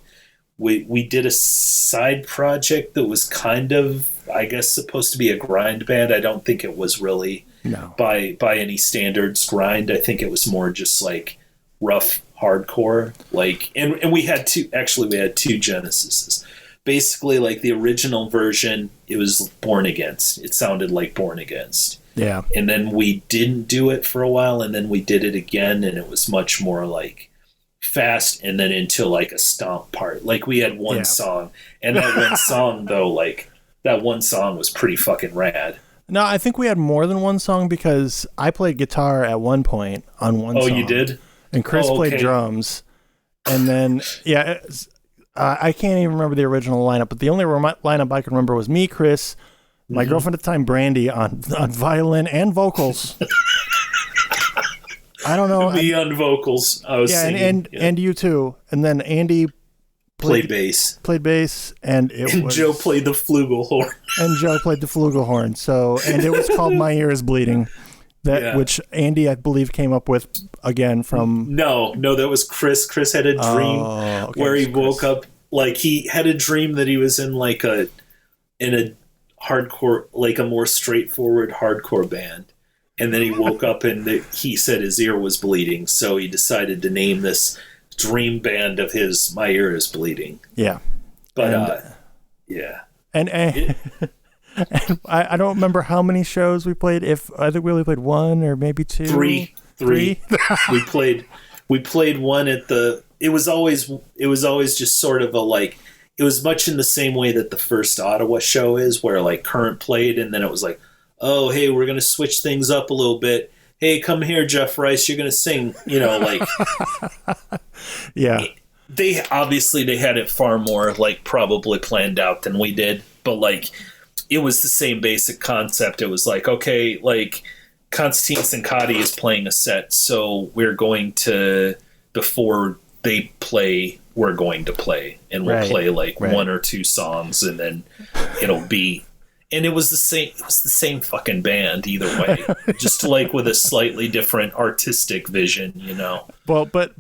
We did a side project that was kind of, I guess, supposed to be a grind band. I don't think it was really by any standards grind. I think it was more just like rough hardcore. Like, and we had two Genesises. Basically, like the original version, it was Born Against. It sounded like Born Against. Yeah. And then we didn't do it for a while, and then we did it again, and it was much more like fast, and then into like a stomp part. Like we had one song, and that one song though, like that one song was pretty fucking rad. No, I think we had more than one song, because I played guitar at one point on one song. Oh, you did? And Chris played drums. And then, I can't even remember the original lineup, but the only lineup I can remember was me, Chris, my girlfriend at the time, Brandy, on violin and vocals. I don't know. Me on vocals. I was singing. And you too. And then Andy played bass. And Joe played the flugelhorn. So, and it was called My Ear Is Bleeding. Which Andy, I believe, came up with again from... No, that was Chris. Chris had a dream where he woke up, like he had a dream that he was in like a hardcore, like a more straightforward hardcore band. And then he woke up and he said his ear was bleeding. So he decided to name this dream band of his My Ear Is Bleeding. Yeah. But, And I don't remember how many shows we played. I think we only played one or maybe two. Three. we played one at the. It was always just sort of a like. It was much in the same way that the first Ottawa show is, where like Current played, and then it was like, oh hey, we're gonna switch things up a little bit. Hey, come here, Jeff Rice, you're gonna sing. You know, like. Yeah. they had it far more like probably planned out than we did, but like it was the same basic concept. It was like, okay, like Konstantin Sinkati is playing a set, so we're going to, before they play, we're going to play, and we'll play like one or two songs, and then it'll be, and it was the same fucking band either way, just like with a slightly different artistic vision, you know. Well, but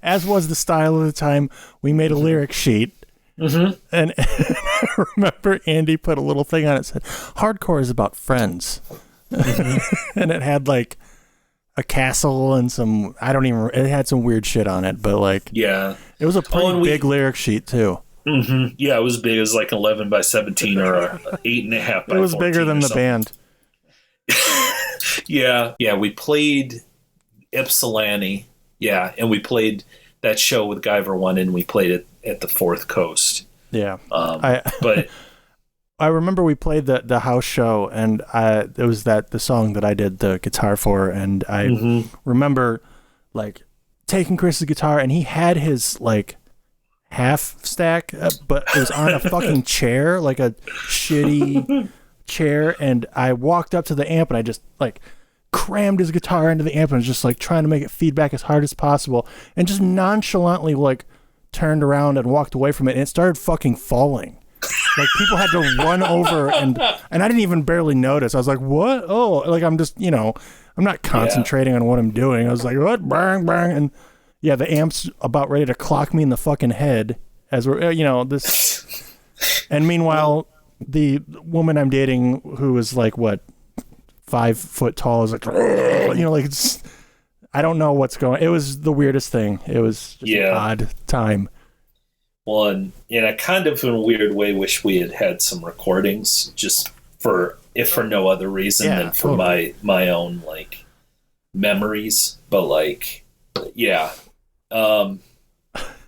as was the style of the time, we made a lyric sheet. Mm-hmm. And I remember Andy put a little thing on it that said, "Hardcore is about friends." Mm-hmm. And it had like a castle and some, it had some weird shit on it, but like, yeah, it was a pretty big lyric sheet too. Mm-hmm. Yeah, it was big. It was like 11 by 17 or 8.5 by 14. It was bigger than the band. Yeah, we played Ypsilanti. Yeah, and we played that show with Guyver One, and we played it at the Fourth Coast. Yeah, but I remember we played the house show, and it was the song that I did the guitar for, and I remember like taking Chris's guitar, and he had his like half stack, but it was on a fucking chair, like a shitty chair, and I walked up to the amp and I just like crammed his guitar into the amp and was just like trying to make it feedback as hard as possible, and just nonchalantly like turned around and walked away from it, and it started fucking falling. Like people had to run over, and I didn't even barely notice. I was like, what? Oh, like I'm just, I'm not concentrating on what I'm doing. I was like, what? Bang, bang. And yeah, the amp's about ready to clock me in the fucking head as we're, this. And meanwhile, the woman I'm dating, who is like, 5 foot tall, is like, like it's, I don't know what's going. It was the weirdest thing. It was just an odd time. Well, and I kind of, in a weird way, wish we had some recordings, just for no other reason than for my own like memories. But like, yeah. And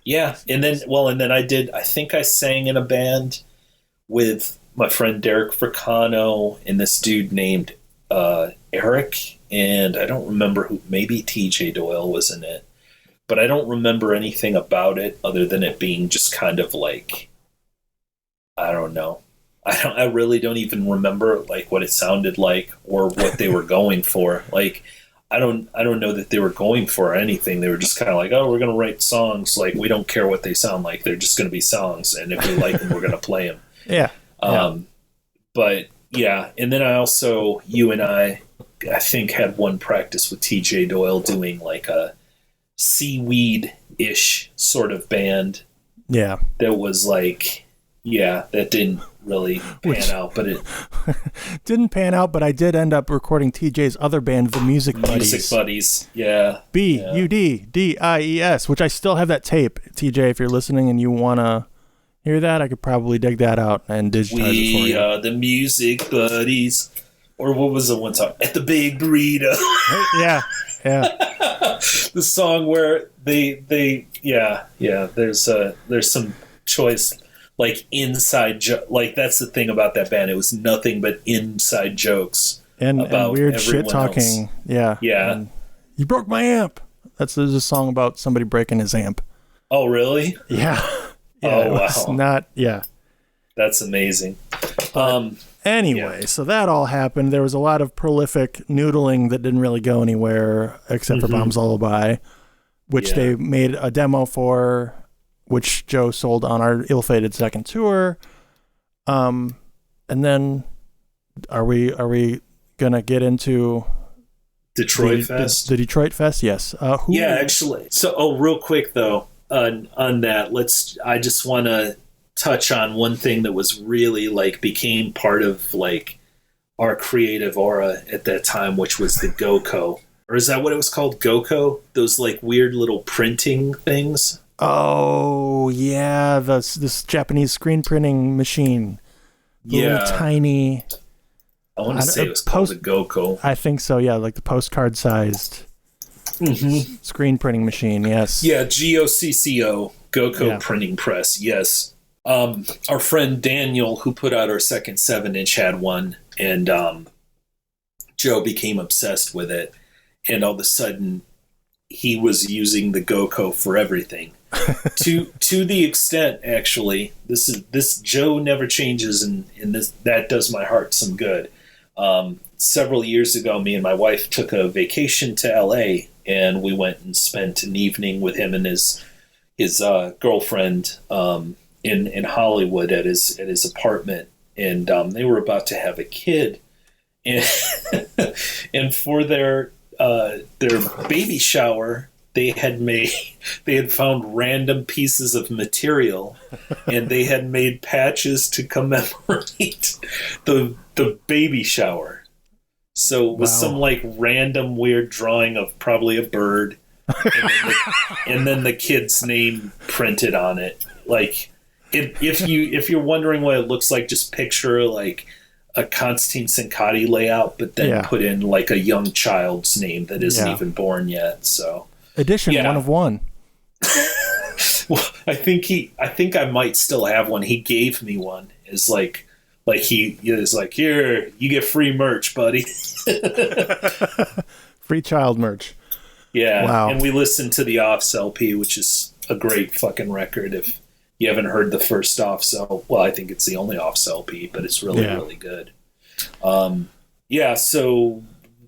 then I think I sang in a band with my friend Derek Fricano and this dude named Eric, and I don't remember who, maybe TJ Doyle was in it, but I don't remember anything about it other than it being just kind of like, I don't know. I really don't even remember like what it sounded like or what they were going for. Like, I don't know that they were going for anything. They were just kind of like, oh, we're going to write songs. Like, we don't care what they sound like. They're just going to be songs. And if we like them, we're going to play them. Yeah. But yeah. And then you and I think had one practice with TJ Doyle doing like a seaweed-ish sort of band. Yeah. That was like, that didn't really pan out, but it didn't pan out, but I did end up recording TJ's other band, the Music Buddies. Music Buddies, yeah. BUDDIES, which I still have that tape. TJ, if you're listening and you want to hear that, I could probably dig that out and digitize it for you. We are the Music Buddies. Or what was the one song? At the Big Burrito. Yeah. The song where there's some choice, like inside like that's the thing about that band. It was nothing but inside jokes and about weird shit talking. Yeah. And, you broke my amp. There's a song about somebody breaking his amp. Oh, really? Yeah. Oh, wow. That's amazing. Anyway, so that all happened. There was a lot of prolific noodling that didn't really go anywhere except for Bomb's Lullaby, which they made a demo for, which Joe sold on our ill-fated second tour. And then are we gonna get into Detroit Fest? The Detroit Fest, yes. Actually. So, real quick though, on that, I just want to touch on one thing that was really like became part of like our creative aura at that time, which was the GoCo. Or is that what it was called? GoCo? Those like weird little printing things? Oh, yeah. This Japanese screen printing machine. Little tiny. I want to say it was called the GoCo. I think so, yeah. Like the postcard sized screen printing machine, yes. Yeah, GOCCO. GoCo printing press, yes. Our friend Daniel, who put out our second 7-inch, had one, and Joe became obsessed with it. And all of a sudden, he was using the GoCo for everything. to the extent, actually, this Joe never changes, and this that does my heart some good. Several years ago, me and my wife took a vacation to L.A. and we went and spent an evening with him and his girlfriend in Hollywood at his apartment, and they were about to have a kid, and and for their baby shower, they had found random pieces of material, and they had made patches to commemorate the baby shower. So it was some like random weird drawing of probably a bird, and then the kid's name printed on it. Like, if you're wondering what it looks like, just picture like a Constantine Cincotti layout, but then put in like a young child's name that isn't even born yet. So edition 1 of 1. Well, I think I might still have one. He gave me one. It's like he is like, here, you get free merch, buddy. Free child merch. Yeah. Wow. And we listened to the Offs LP, which is a great fucking record. If you haven't heard the first Offs, well, I think it's the only Offs LP, but it's really, really good. So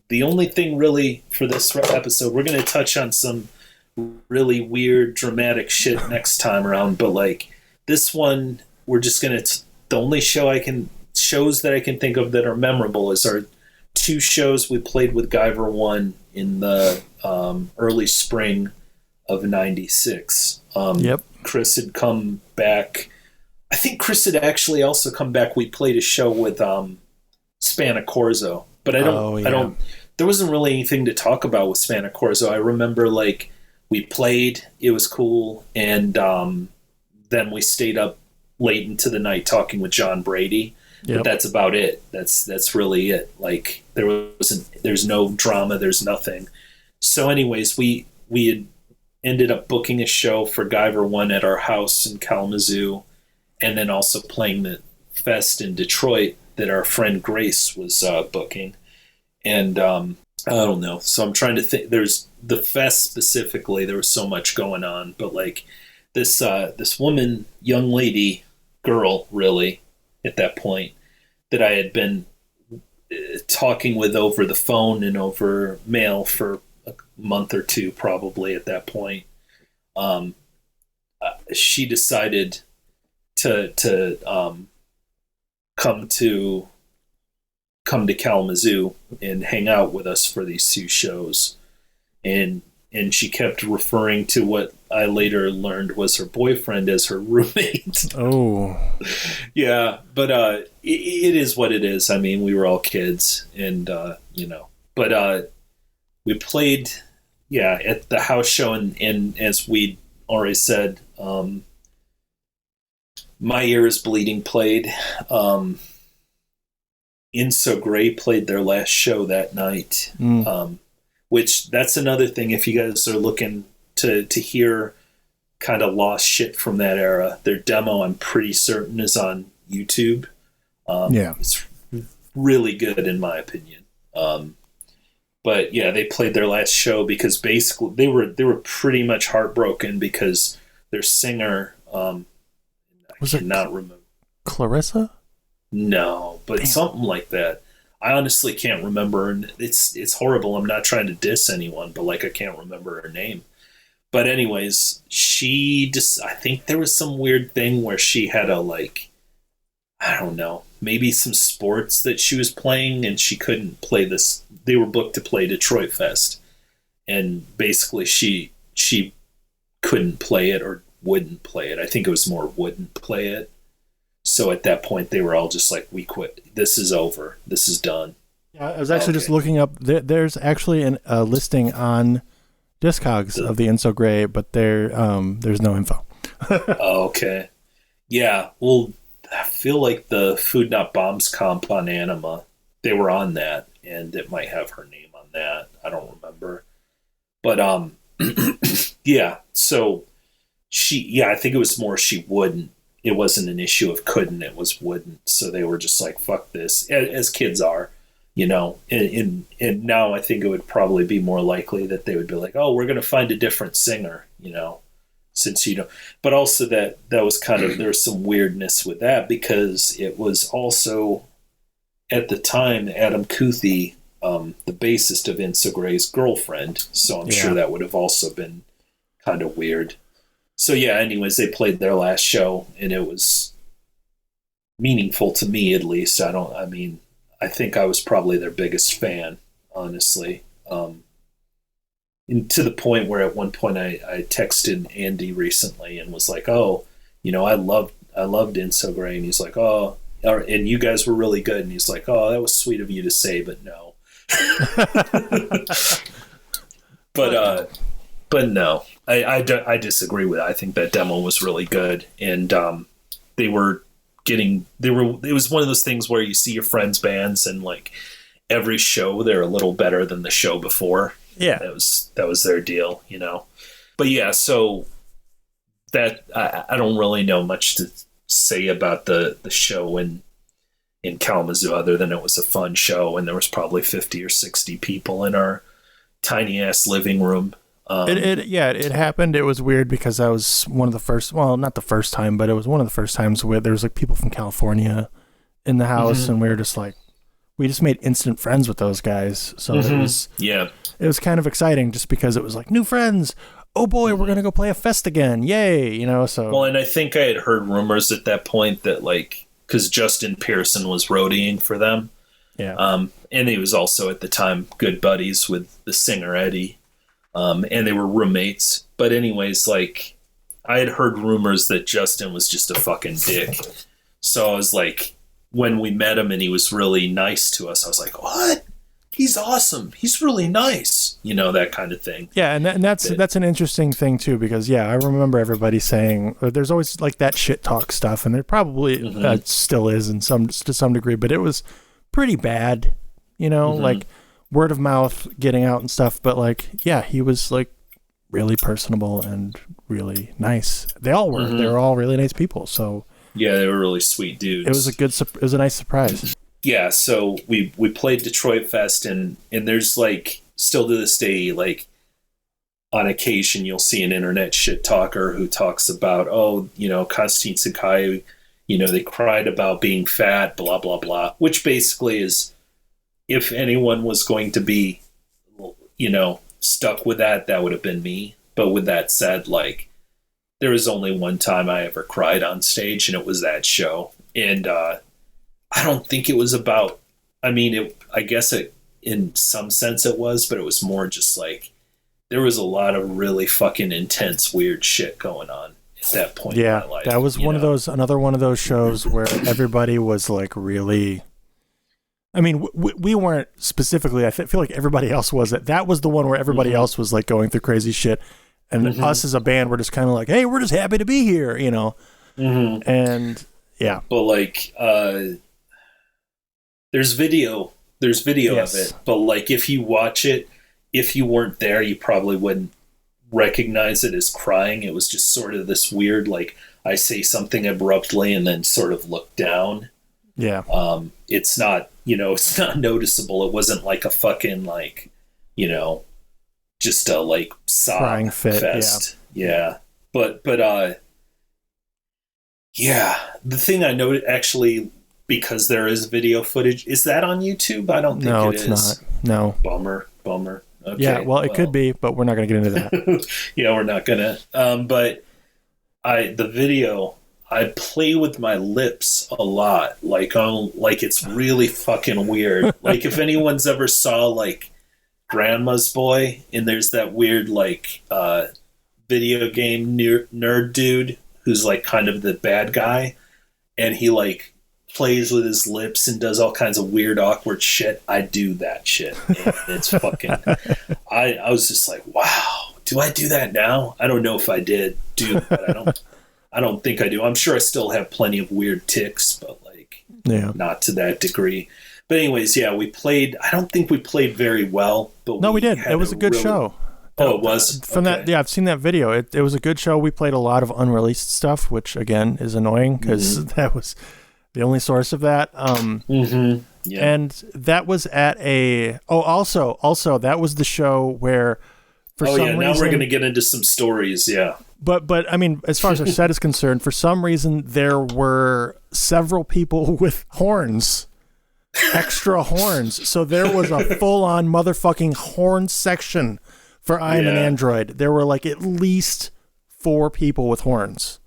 the only thing really for this episode, we're going to touch on some really weird, dramatic shit next time around, but like this one, we're just going to... The only shows that I can think of that are memorable is our 2 shows we played with Guyver 1 in the early spring of '96. Chris had come back. I think Chris had actually also come back. We played a show with Spanacorzo, but I don't. There wasn't really anything to talk about with Spanacorzo. I remember like we played, it was cool, and then we stayed up late into the night talking with John Brady. But that's about it. That's really it. Like there's no drama, there's nothing. So anyways, we had ended up booking a show for Guyver 1 at our house in Kalamazoo, and then also playing the fest in Detroit that our friend Grace was booking. And I don't know. So I'm trying to think. There's the fest specifically, there was so much going on, but like this woman, young lady, girl really at that point, that I had been talking with over the phone and over mail for a month or 2 probably at that point, she decided to come to Kalamazoo and hang out with us for these 2 shows, and she kept referring to what I later learned was her boyfriend as her roommate. Oh. Yeah, but it is what it is. I mean, we were all kids, and, But we played, at the house show, and as we already said, My Ear is Bleeding played. Inso Grey played their last show that night. Which, that's another thing, if you guys are looking to hear kind of lost shit from that era, their demo, I'm pretty certain, is on YouTube. It's really good in my opinion. But yeah, they played their last show because basically they were pretty much heartbroken because their singer, was it not remember Clarissa? No, but something like that. I honestly can't remember, and it's horrible. I'm not trying to diss anyone, but like I can't remember her name. But anyways, I think there was some weird thing where she had I don't know, maybe some sports that she was playing and she couldn't play this. They were booked to play Detroit Fest, and basically she couldn't play it or wouldn't play it. I think it was more wouldn't play it. So at that point, they were all just like, we quit. This is over. This is done. Yeah, I was actually just looking up. There's actually a listing on Discogs of the Inso Grey, but there's no info. Okay. Yeah, well, I feel like the Food Not Bombs comp on Anima, they were on that, and it might have her name on that. I don't remember. But, yeah, so I think it was more she wouldn't. It wasn't an issue of couldn't, it was wouldn't. So they were just like, fuck this, as kids are, and now I think it would probably be more likely that they would be like, oh, we're going to find a different singer, since you know, but also that was kind of, there's some weirdness with that because it was also at the time Adam Kuthi, the bassist of Inso Grey's girlfriend. So I'm sure that would have also been kind of weird. So yeah, anyways, they played their last show and it was meaningful to me, at least. I think I was probably their biggest fan, honestly. And to the point where at one point I texted Andy recently and was like, oh, you know, I loved Inso Grey. And he's like, oh, and you guys were really good. And he's like, oh, that was sweet of you to say, but no. But no, I disagree with it. I think that demo was really good. And it was one of those things where you see your friends' bands and like every show they're a little better than the show before. Yeah, that was their deal, you know. But yeah, so that I don't really know much to say about the show in Kalamazoo other than it was a fun show and there was probably 50 or 60 people in our tiny ass living room. It happened. It was weird because I was one of the first, well, not the first time, but it was one of the first times where there was like people from California in the house and we were just like, we just made instant friends with those guys. So it was kind of exciting just because it was like new friends. Oh boy, we're going to go play a fest again. Yay. You know, so. Well, and I think I had heard rumors at that point that like, cause Justin Pearson was roadieing for them. Yeah. And he was also at the time good buddies with the singer Eddie. And they were roommates. But anyways, like I had heard rumors that Justin was just a fucking dick. So I was like, when we met him and he was really nice to us, I was like, what? He's awesome. He's really nice. You know, that kind of thing. Yeah, and that's an interesting thing too, because I remember everybody saying there's always like that shit talk stuff, and there probably still is to some degree, but it was pretty bad, you know, like word of mouth getting out and stuff. But like, yeah, he was like really personable and really nice. They all were. They were all really nice people. So yeah, they were really sweet dudes. It was a nice surprise. Yeah, so we played Detroit Fest, and there's like still to this day, like on occasion you'll see an internet shit talker who talks about, oh, you know, Konstantin Sakai, you know, they cried about being fat, blah blah blah, which basically is, if anyone was going to be, you know, stuck with that would have been me. But with that said, like there was only one time I ever cried on stage, and it was that show, and I don't think it was about, I mean, I guess it, in some sense it was, but it was more just like, there was a lot of really fucking intense, weird shit going on at that point in my life. That was another one of those shows where everybody was like really, I mean, we weren't specifically, I feel like everybody else was. That was the one where everybody else was like going through crazy shit. And us as a band, we're just kind of like, hey, we're just happy to be here, you know? And yeah. But like, there's video of it, but like if you watch it, if you weren't there, you probably wouldn't recognize it as crying. It was just sort of this weird, like I say something abruptly and then sort of look down. Yeah. It's not, you know, it's not noticeable. It wasn't like a fucking like, you know, just a like sob crying fit fest. Yeah. But yeah, the thing I noted actually, because there is video footage. Is that on YouTube? I don't think it is. No, it's not. No. Bummer. Okay, yeah, well, it could be, but we're not going to get into that. Yeah, we're not going to. But the video, I play with my lips a lot. Like it's really fucking weird. Like if anyone's ever saw like Grandma's Boy, and there's that weird like video game nerd dude who's like kind of the bad guy, and he like plays with his lips and does all kinds of weird, awkward shit. I do that shit. And it's fucking. I was just like, wow, do I do that now? I don't know if I did, but I don't think I do. I'm sure I still have plenty of weird tics, but like, not to that degree. But anyways, yeah, we played. I don't think we played very well, but no, we did. It was a good show. Oh, it was? From that, yeah, I've seen that video. It was a good show. We played a lot of unreleased stuff, which again is annoying because that was the only source of that. And that was at also that was the show where For some reason, now we're going to get into some stories, yeah. But I mean, as far as our set is concerned, for some reason there were several people with horns, extra horns. So there was a full-on motherfucking horn section for I Am an Android. There were like at least 4 people with horns.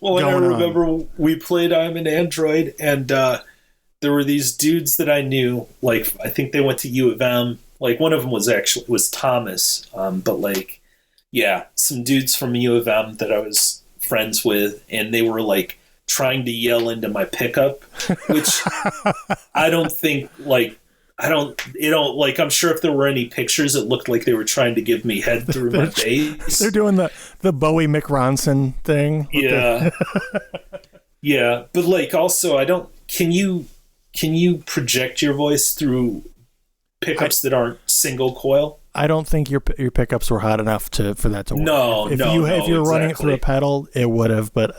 Well, and I remember we played I Am an Android, and there were these dudes that I knew. Like, I think they went to U of M. Like, one of them was Thomas, but like, yeah, some dudes from U of M that I was friends with, and they were like trying to yell into my pickup, which I don't think like. I'm sure if there were any pictures, it looked like they were trying to give me head through my face. They're doing the Bowie McRonson thing. Yeah. Yeah. But like, also, can you project your voice through pickups that aren't single coil? I don't think your pickups were hot enough for that to work. If you're running it through a pedal, it would have, but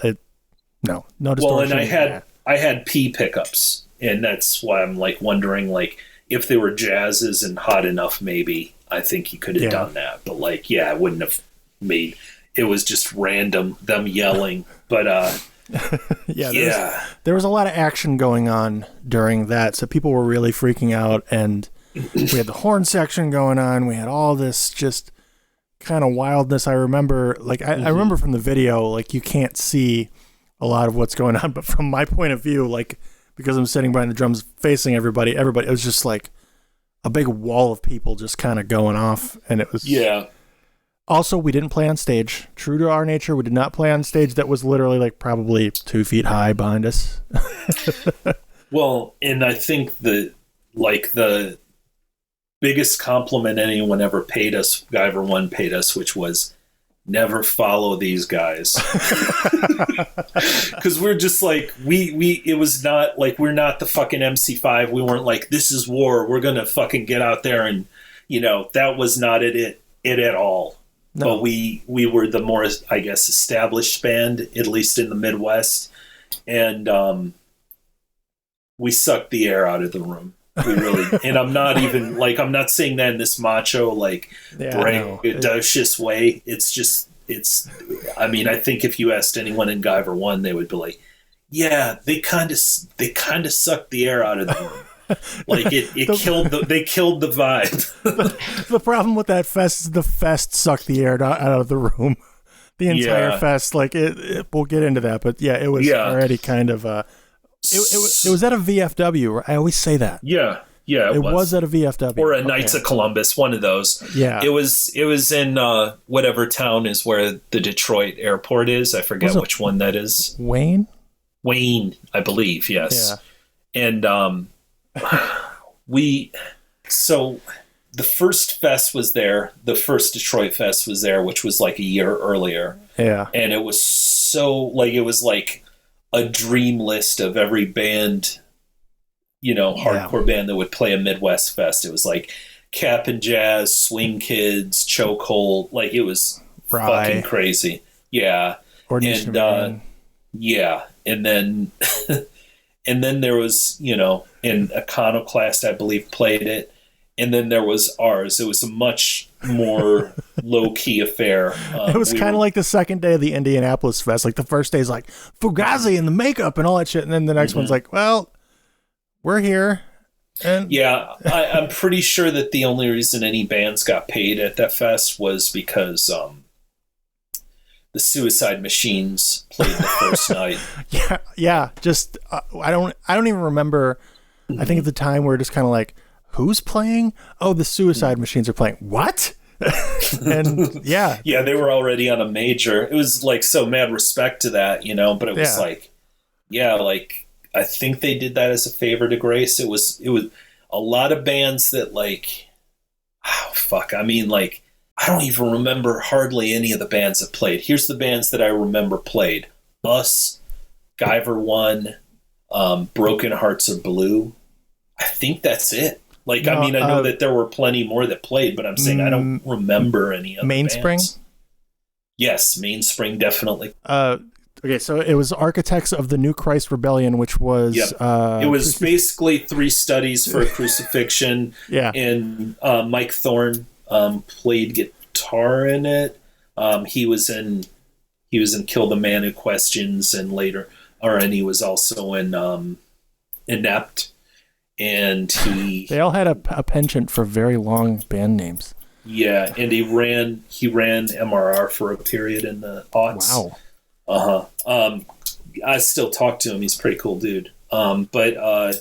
no distortion. Well, and I had P pickups, and that's why I'm like wondering, like, if they were jazzes and hot enough, maybe I think he could have done that. But like, I wouldn't have made. It was just random, them yelling. But there was a lot of action going on during that, so people were really freaking out, and we had the horn section going on. We had all this just kind of wildness. I remember, like, I remember from the video, like, you can't see a lot of what's going on, but from my point of view, like, because I'm sitting behind the drums facing everybody, it was just like a big wall of people just kind of going off. And it was... Yeah. Also, we didn't play on stage. True to our nature, we did not play on stage that was literally like probably 2 feet high behind us. Well, and I think the biggest compliment anyone ever paid us, Guyver One paid us, which was never follow these guys. Because we're just like, it was not like, we're not the fucking MC5. We weren't like, this is war, we're gonna fucking get out there, and that was not it at all. No. But we were the more, I guess, established band, at least in the Midwest, and we sucked the air out of the room. We really, and I'm not even like, I'm not saying that in this macho, like, braggadocious way. I mean, I think if you asked anyone in Guyver One, they would be like, yeah, they kind of sucked the air out of the room. Like they killed the vibe. The problem with that fest is the fest sucked the air out of the room. The entire fest, like we'll get into that, but it was already kind of It was at a VFW, right? I always say that. Yeah, it was at a VFW or a Knights of Columbus, one of those. Yeah, it was in whatever town is where the Detroit airport is. I forget which one that is. Wayne, I believe. Yes. Yeah. And so the first fest was there. The first Detroit fest was there, which was like a year earlier. Yeah, and it was it was like a dream list of every band, hardcore band that would play a Midwest fest. It was like Cap and Jazz, Swing Kids, Chokehold. Like, it was fucking crazy. Yeah. And then and then there was, and Iconoclast, I believe, played it. And then there was ours. It was a much more low-key affair. It was kind of like the second day of the Indianapolis Fest. Like, the first day is like, Fugazi and the makeup and all that shit. And then the next one's like, well, we're here. And I'm pretty sure that the only reason any bands got paid at that fest was because the Suicide Machines played the first night. Yeah. Just, I don't even remember. I think at the time we were just kind of like, who's playing? Oh, the Suicide Machines are playing. What? And they were already on a major. It was like, so mad respect to that, but it was like I think they did that as a favor to Grace. It was a lot of bands that I mean, like, I don't even remember hardly any of the bands that played. Here's the bands that I remember played: Us, Guyver One, Broken Hearts Are Blue. I think that's it. Like, no, I mean, I know that there were plenty more that played, but I'm saying I don't remember any other Mainspring? bands. Yes, Mainspring, definitely. Okay, so it was Architects of the New Christ Rebellion, which was... Yep. It was basically 3 studies for a crucifixion. Yeah. And Mike Thorne played guitar in it. He was in Kill the Man Who Questions, and he was also in Inept. And they all had a penchant for very long band names. Yeah, and he ran MRR for a period in the aughts. Wow. I still talk to him. He's a pretty cool dude. But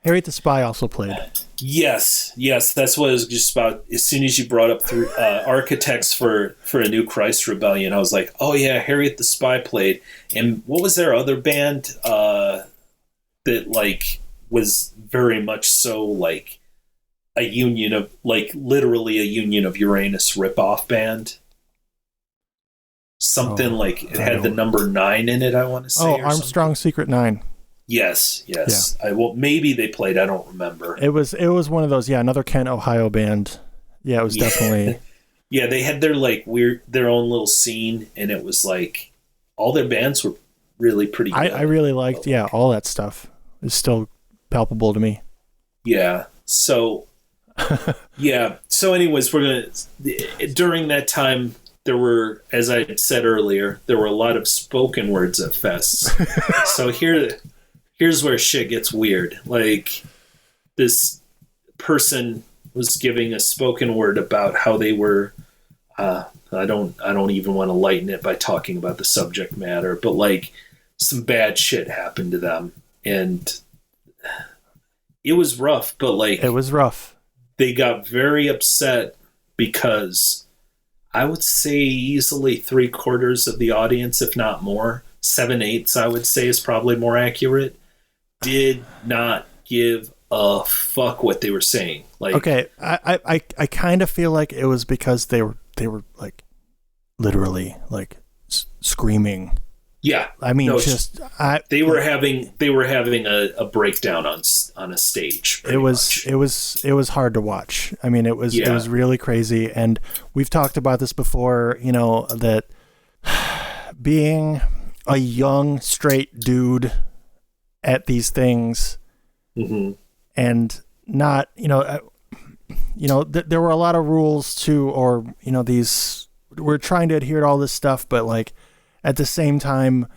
Harriet the Spy also played. Yes, that's what I was just about. As soon as you brought up through Architects for a New Christ Rebellion, I was like, oh yeah, Harriet the Spy played. And what was their other band that like was very much so like a union of, like, literally a Union of Uranus ripoff band? Something like it had the number 9 in it, I want to say. Oh, Armstrong Secret 9. Yes. Yeah. Maybe they played. I don't remember. It was one of those. Yeah, another Kent, Ohio band. Yeah, it was definitely. Yeah, they had their their own little scene, and it was like all their bands were really pretty good. I really liked. Yeah, all that stuff is still palpable to me. Yeah. So. Yeah. So, anyways, during that time, there were, as I had said earlier, there were a lot of spoken words at fests. So here's where shit gets weird. Like, this person was giving a spoken word about how they were. I don't even want to lighten it by talking about the subject matter, but like some bad shit happened to them, and it was rough. But like, it was rough. They got very upset because I would say easily 3/4 of the audience, if not more, 7/8, I would say is probably more accurate, did not give a fuck what they were saying. Like, okay, I kind of feel like it was because they were like literally like screaming. Yeah, I mean, they were having a breakdown on a stage. It was hard to watch. I mean, it was really crazy, and we've talked about this before. You know, that being a young straight dude at these things, and not there were a lot of rules too, or we're trying to adhere to all this stuff, but like. At the same time,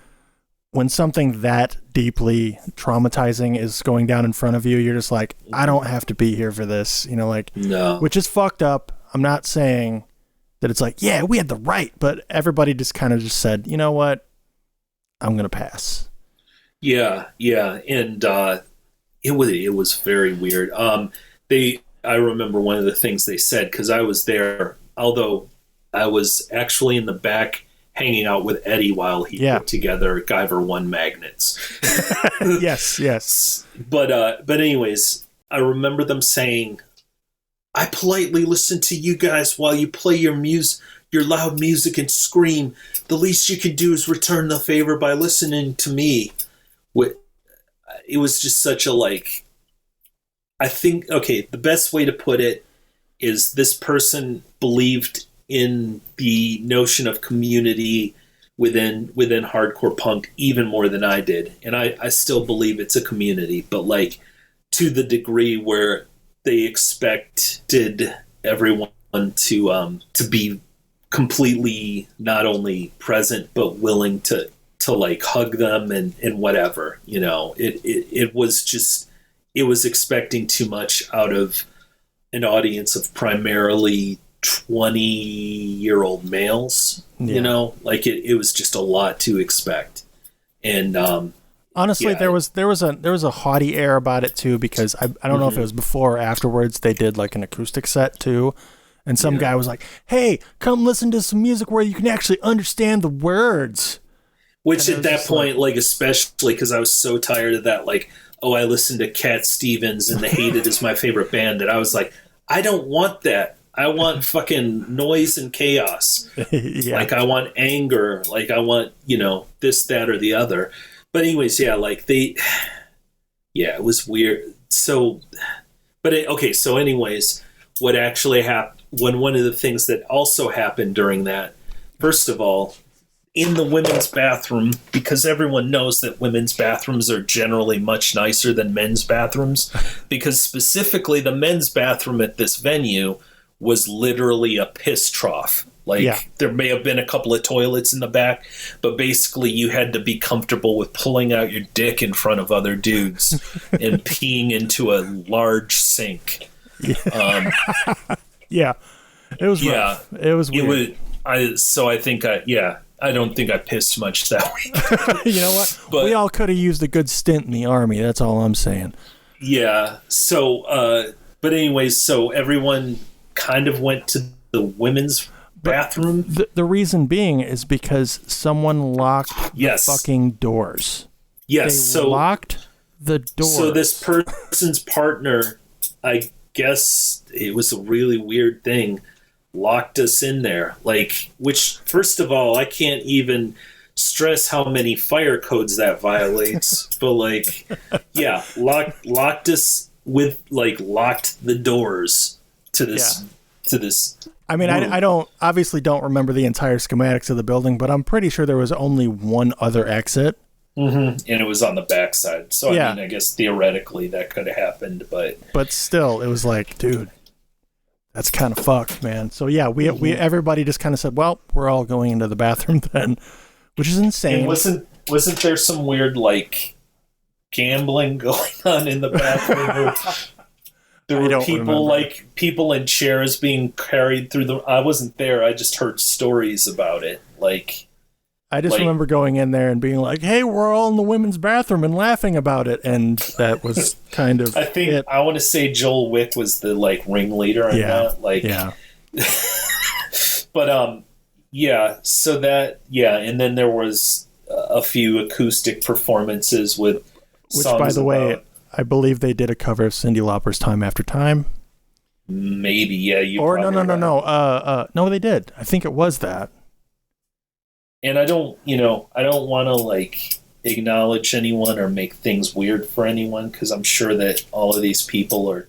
when something that deeply traumatizing is going down in front of you, you're just like, I don't have to be here for this, no. Which is fucked up. I'm not saying that it's like, yeah, we had the right, but everybody just kind of just said, you know what, I'm going to pass. Yeah. And it was very weird. I remember one of the things they said, because I was there, although I was actually in the back hanging out with Eddie while he put together Guyver 1 magnets. Yes. But anyways, I remember them saying, I politely listen to you guys while you play your loud music and scream. The least you can do is return the favor by listening to me. It was just such a, like, I think, okay, the best way to put it is this person believed in the notion of community within hardcore punk even more than I did. And I still believe it's a community, but like to the degree where they expected everyone to be completely not only present but willing to like hug them and whatever, it was expecting too much out of an audience of primarily 20-year-old males, like it was just a lot to expect. And honestly, there was a haughty air about it too, because I don't know if it was before or afterwards they did like an acoustic set too, and some guy was like, hey, come listen to some music where you can actually understand the words. Which at that point, like especially because I was so tired of that, like, oh, I listened to Cat Stevens and The Hated is my favorite band, that I was like, I don't want that. I want fucking noise and chaos. Like, I want anger. Like, I want, this, that, or the other. But anyways, it was weird. So, so anyways, what actually happened, one of the things that also happened during that, first of all, in the women's bathroom, because everyone knows that women's bathrooms are generally much nicer than men's bathrooms, because specifically the men's bathroom at this venue was literally a piss trough. Like, there may have been a couple of toilets in the back, but basically you had to be comfortable with pulling out your dick in front of other dudes and peeing into a large sink. Yeah. It was rough. It was weird. I don't think I pissed much that week. You know what? But we all could have used a good stint in the Army. That's all I'm saying. Yeah. So, but anyways, so everyone kind of went to the women's bathroom. The reason being is because someone locked the fucking doors. Yes. They locked the doors. So this person's partner, I guess it was a really weird thing, locked us in there. Like, which, first of all, I can't even stress how many fire codes that violates. But like, yeah, locked us with, like, locked the doors to this I mean, I obviously don't remember the entire schematics of the building, but I'm pretty sure there was only one other exit. And it was on the backside. So, I mean, I guess theoretically that could have happened, but still, it was like, dude, that's kind of fucked, man. So, yeah, we everybody just kind of said, well, we're all going into the bathroom then, which is insane. And wasn't there some weird, like, gambling going on in the bathroom? There were people in chairs being carried through I wasn't there. I just heard stories about it. Like, I just remember going in there and being like, "Hey, we're all in the women's bathroom," and laughing about it, and that was kind of. I want to say Joel Wick was the ringleader in that. But so that and then there was a few acoustic performances with. Which, by the way, I believe they did a cover of Cyndi Lauper's "Time After Time." Maybe, yeah. No, they did. I think it was that. And I don't want to acknowledge anyone or make things weird for anyone, because I'm sure that all of these people are,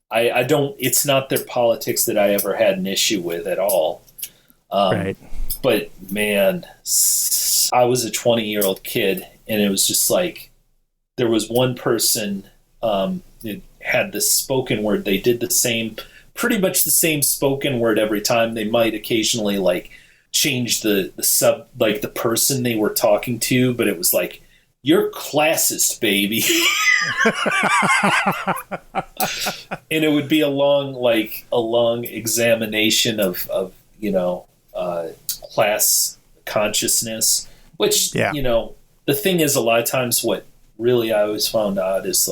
I don't. It's not their politics that I ever had an issue with at all. Right. But man, I was a 20-year-old kid, and it was just like, there was one person that had this spoken word. They did pretty much the same spoken word every time. They might occasionally change the the person they were talking to, but it was like, "You're classist, baby." And it would be a long examination of class consciousness, which, the thing is, a lot of times what really I always found odd is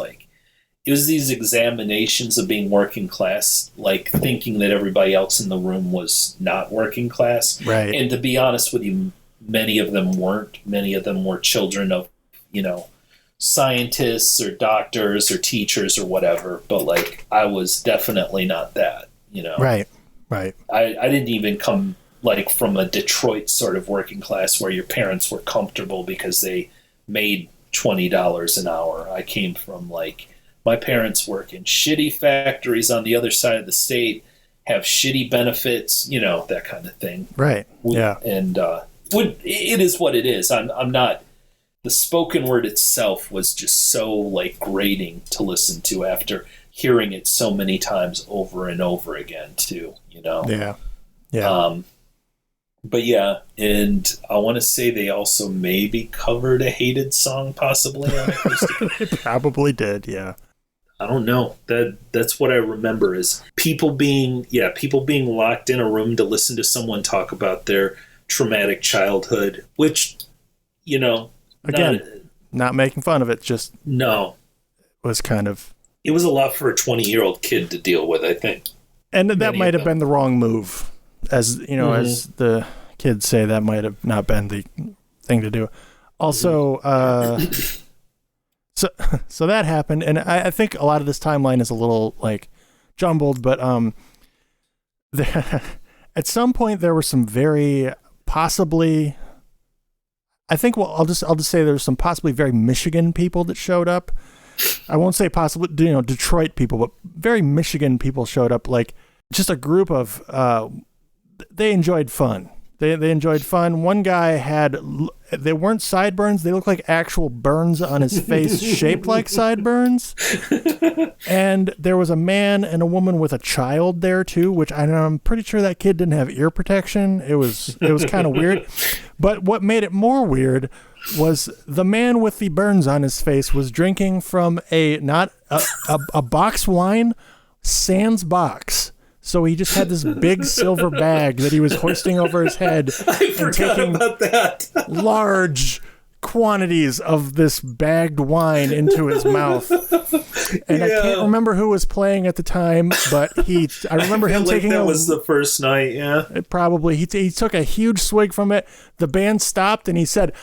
it was these examinations of being working class, thinking that everybody else in the room was not working class. Right. And to be honest with you, many of them weren't. Many of them were children of, scientists or doctors or teachers or whatever. But I was definitely not that, Right. Right. I didn't even come from a Detroit sort of working class where your parents were comfortable because they made $20 an hour. I came from my parents work in shitty factories on the other side of the state, have shitty benefits, that kind of thing. Right. Yeah. And it is what it is. I'm not. The spoken word itself was just so grating to listen to after hearing it so many times over and over again too. Yeah. Yeah. But yeah, and I want to say they also maybe covered a hated song, possibly on acoustic. They probably did. Yeah. I don't know. That's what I remember is people being locked in a room to listen to someone talk about their traumatic childhood, which, again, not making fun of it, just was kind of. It was a lot for a 20-year-old kid to deal with, I think. And that might have been the wrong move, as as the kids say. That might have not been the thing to do. Also. So that happened, and I think a lot of this timeline is a little jumbled, but at some point there were some very possibly, I think I'll just say there's some possibly very Michigan people that showed up. I won't say possibly Detroit people, but very Michigan people showed up, just a group of they enjoyed fun. They enjoyed fun. One guy had they weren't sideburns. They looked like actual burns on his face shaped like sideburns. And there was a man and a woman with a child there too, which I'm pretty sure that kid didn't have ear protection. It was kind of weird. But what made it more weird was the man with the burns on his face was drinking from a box wine, sans box. So he just had this big silver bag that he was hoisting over his head and taking about that. large quantities of this bagged wine into his mouth. And I can't remember who was playing at the time, but I remember him taking that was the first night, yeah. Probably. He took a huge swig from it. The band stopped and he said,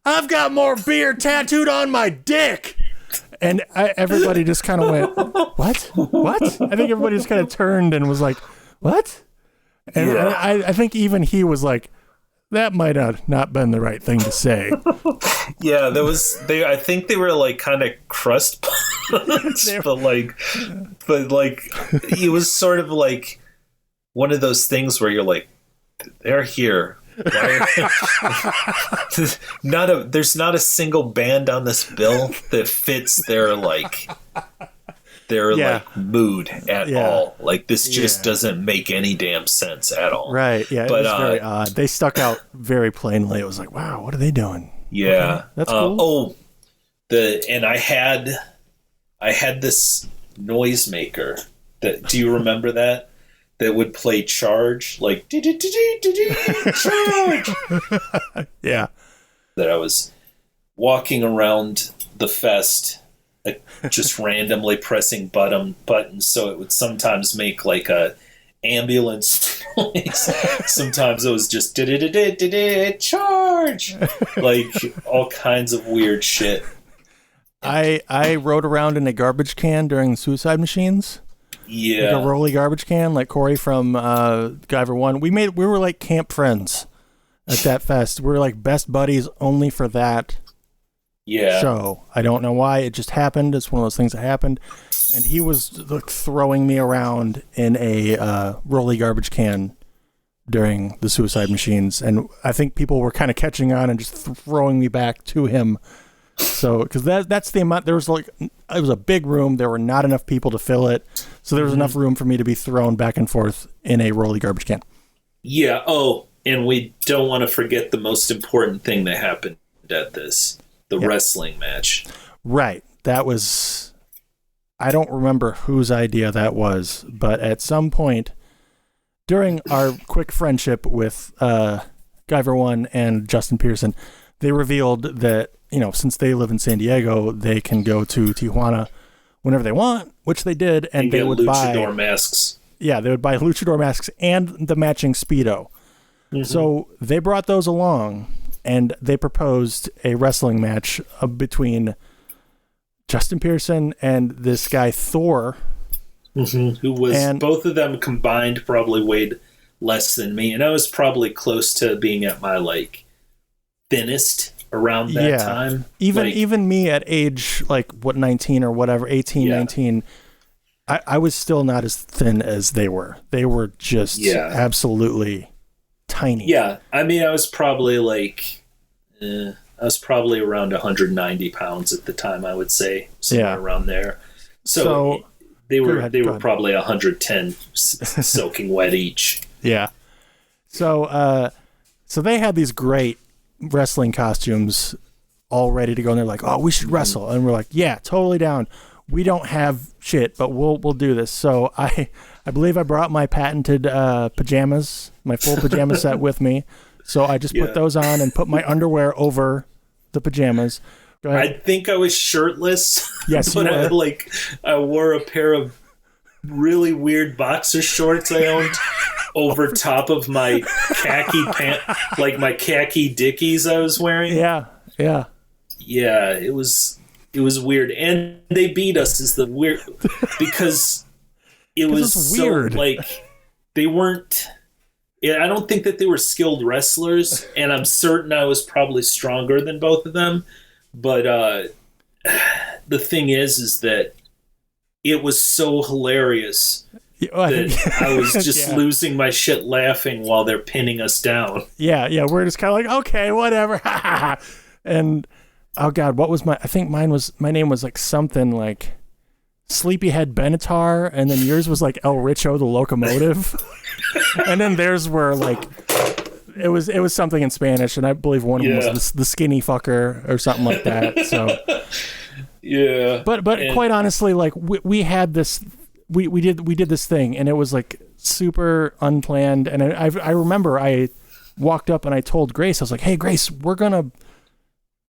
"I've got more beer tattooed on my dick." And everybody just kind of went, "What? What?" I think everybody just kind of turned and was like, "What?" And I think even he was like, that might have not been the right thing to say. Yeah, I think they were like kind of crust punch, but it was sort of like one of those things where you're like, they're here. There's not a single band on this bill that fits their mood at all. Like, this just doesn't make any damn sense at all. Right. Yeah. But, it was very odd. They stuck out very plainly. It was like, wow, what are they doing? Yeah. Okay, that's cool. And I had this noisemaker do you remember that? That would play Charge, like Charge. Yeah. That I was walking around the fest, just randomly pressing buttons, so it would sometimes make like a ambulance noise. Sometimes it was just Charge, like all kinds of weird shit. I rode around in a garbage can during the Suicide Machines. Yeah, like a rolly garbage can, like Corey from Guyver 1. We were like camp friends at that fest. We were like best buddies only for that show. I don't know why. It just happened. It's one of those things that happened. And he was like throwing me around in a rolly garbage can during the Suicide Machines. And I think people were kind of catching on and just throwing me back to him. So, because that's the amount, it was a big room. There were not enough people to fill it. So there was enough room for me to be thrown back and forth in a rolly garbage can. Yeah. Oh, and we don't want to forget the most important thing that happened at this, the wrestling match. Right. That was, I don't remember whose idea that was, but at some point during our quick friendship with Guyver 1 and Justin Pearson, they revealed that, since they live in San Diego, they can go to Tijuana whenever they want, which they did, and they would buy luchador masks. Yeah, they would buy luchador masks and the matching Speedo. Mm-hmm. So they brought those along, and they proposed a wrestling match between Justin Pearson and this guy Thor, who was both of them combined probably weighed less than me, and I was probably close to being at my thinnest around that time. Even me at age 19 or whatever, 18, 19, I was still not as thin as they were. They were just absolutely tiny. Yeah, I mean, I was probably around 190 pounds at the time, I would say, somewhere around there. So they were probably 110 soaking wet each. Yeah. So they had these great wrestling costumes all ready to go, and they're like, "Oh, we should wrestle," and we're like, "Yeah, totally down. We don't have shit, but we'll do this." So I believe I brought my patented pajamas, my full pajama set with me. So I just put those on and put my underwear over the pajamas. Go ahead. I think I was shirtless. Yes, but I wore a pair of really weird boxer shorts I owned over top of my khaki pant, like my khaki Dickies I was wearing. Yeah. Yeah, it was weird, and they beat us is the weird because it was so weird. They weren't. I don't think that they were skilled wrestlers, and I'm certain I was probably stronger than both of them. But the thing is that it was so hilarious I was just losing my shit laughing while they're pinning us down. Yeah, we're just kind of like, okay, whatever. And oh god, what was my name was like something like Sleepyhead Benatar, and then yours was like El Richo the Locomotive. And then theirs were like it was something in Spanish, and I believe one of them was the skinny fucker or something like that. So yeah. But quite honestly, like we had this we did this thing, and it was like super unplanned. And I remember I walked up and I told Grace, I was like, "Hey Grace, we're gonna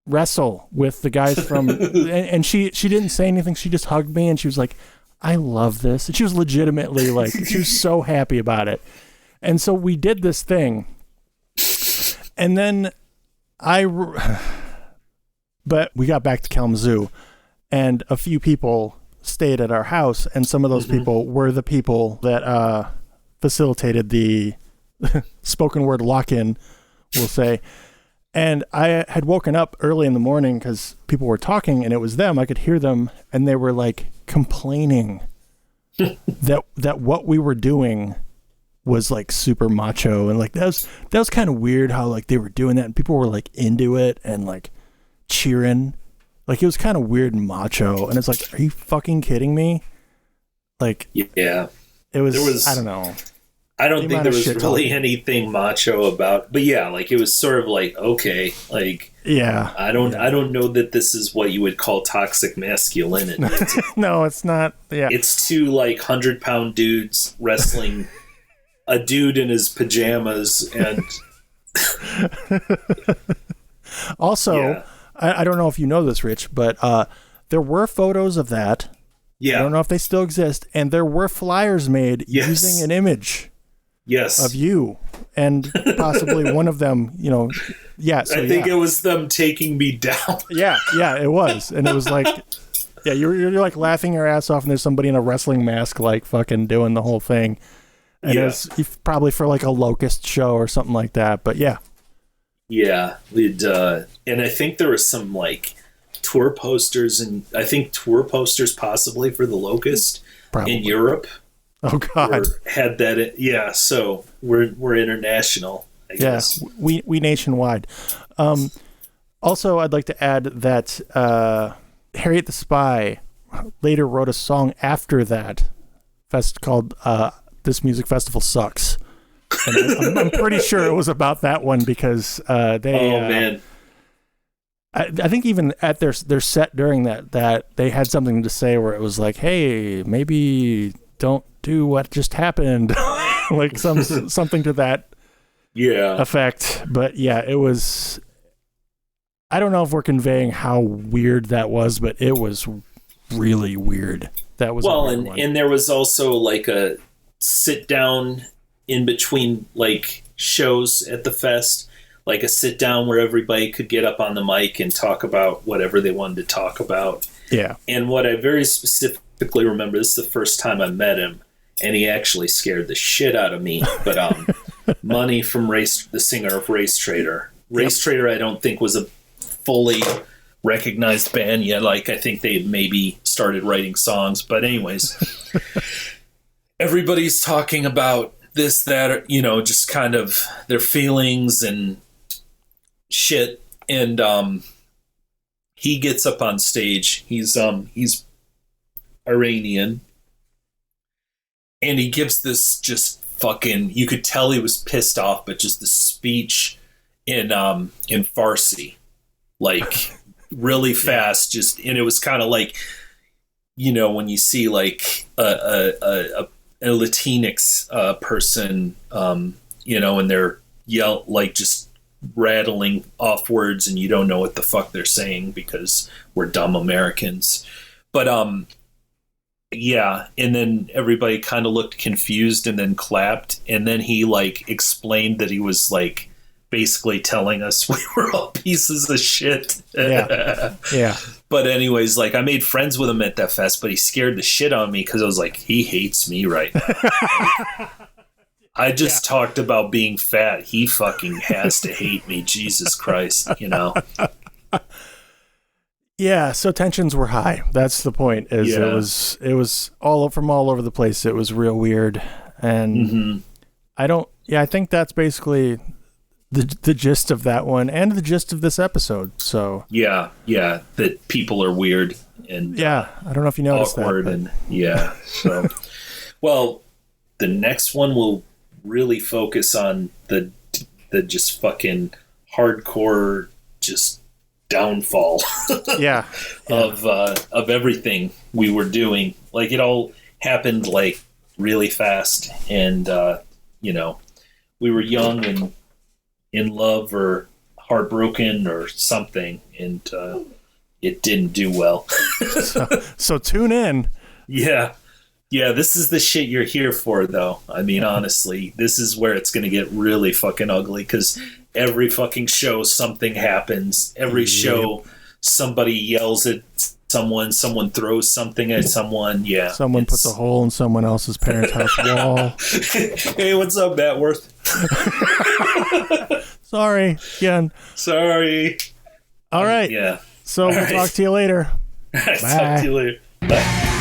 wrestle with the guys from," and she didn't say anything. She just hugged me and she was like, "I love this." And she was legitimately like, she was so happy about it. And so we did this thing, and then but we got back to Kalamazoo, and a few people stayed at our house, and some of those people were the people that facilitated the spoken word lock-in, we'll say. And I had woken up early in the morning because people were talking, and it was them. I could hear them, and they were like complaining that what we were doing was like super macho, and like that was kind of weird how like they were doing that, and people were like into it and like cheering. Like, it was kind of weird and macho, and it's like, are you fucking kidding me? Like, yeah, there was I don't know. I don't think there was really anything macho about, but yeah, like it was sort of like, okay, like, yeah, I don't know that this is what you would call toxic masculinity. No, it's not. Yeah, it's two like 100-pound dudes wrestling a dude in his pajamas, and also. Yeah. I don't know if you know this, Rich, but there were photos of that. Yeah. I don't know if they still exist. And there were flyers made using an image of you. And possibly one of them, you know, So I think it was them taking me down. Yeah, it was. And it was like, yeah, you're like laughing your ass off, and there's somebody in a wrestling mask like fucking doing the whole thing. And it was probably for like a Locust show or something like that. But yeah. Yeah, we'd and I think there was some like tour posters, and I think tour posters possibly for the Locust in Europe. Oh God, had that? Yeah, so we're international, I guess. We nationwide. Also, I'd like to add that Harriet the Spy later wrote a song after that called "This Music Festival Sucks." And I'm pretty sure it was about that one because they. Oh man! I think even at their set during that they had something to say where it was like, "Hey, maybe don't do what just happened," like something to that effect. But yeah, it was. I don't know if we're conveying how weird that was, but it was really weird. That was and there was also like a sit down in between like shows at the fest, like a sit down where everybody could get up on the mic and talk about whatever they wanted to talk about. Yeah. And what I very specifically remember, this is the first time I met him, and he actually scared the shit out of me. But Money from the singer of Race Trader. Race Trader, I don't think was a fully recognized band yet. Like, I think they maybe started writing songs. But anyways, everybody's talking about this, that, you know, just kind of their feelings and shit. And he gets up on stage. He's Iranian. And he gives this just fucking, you could tell he was pissed off, but just the speech in Farsi, like really fast, just, and it was kind of like, you know, when you see like a Latinx person, you know, and they're like just rattling off words and you don't know what the fuck they're saying because we're dumb Americans. But yeah, and then everybody kind of looked confused and then clapped, and then he like explained that he was like basically telling us we were all pieces of shit. Yeah. But anyways, like I made friends with him at that fest, but he scared the shit out of me because I was like, he hates me right now. I just talked about being fat. He fucking has to hate me. Jesus Christ, you know. Yeah, so tensions were high. That's the point. It was from all over the place. It was real weird, and I think that's basically the gist of that one and the gist of this episode. So yeah, that people are weird and I don't know if you noticed awkward that, and so well, the next one will really focus on the just fucking hardcore just downfall of everything we were doing. Like, it all happened like really fast, and we were young and in love or heartbroken or something, and it didn't do well. so tune in. Yeah, this is the shit you're here for, though. I mean, honestly, this is where it's going to get really fucking ugly, because every fucking show something happens. Every show somebody yells at someone throws something at someone. Yeah, someone puts a hole in someone else's parents' house wall. Hey, what's up, Matt Worth? Sorry again. Sorry. All right. Yeah. So we'll talk to you later. Bye. Talk to you later. Bye.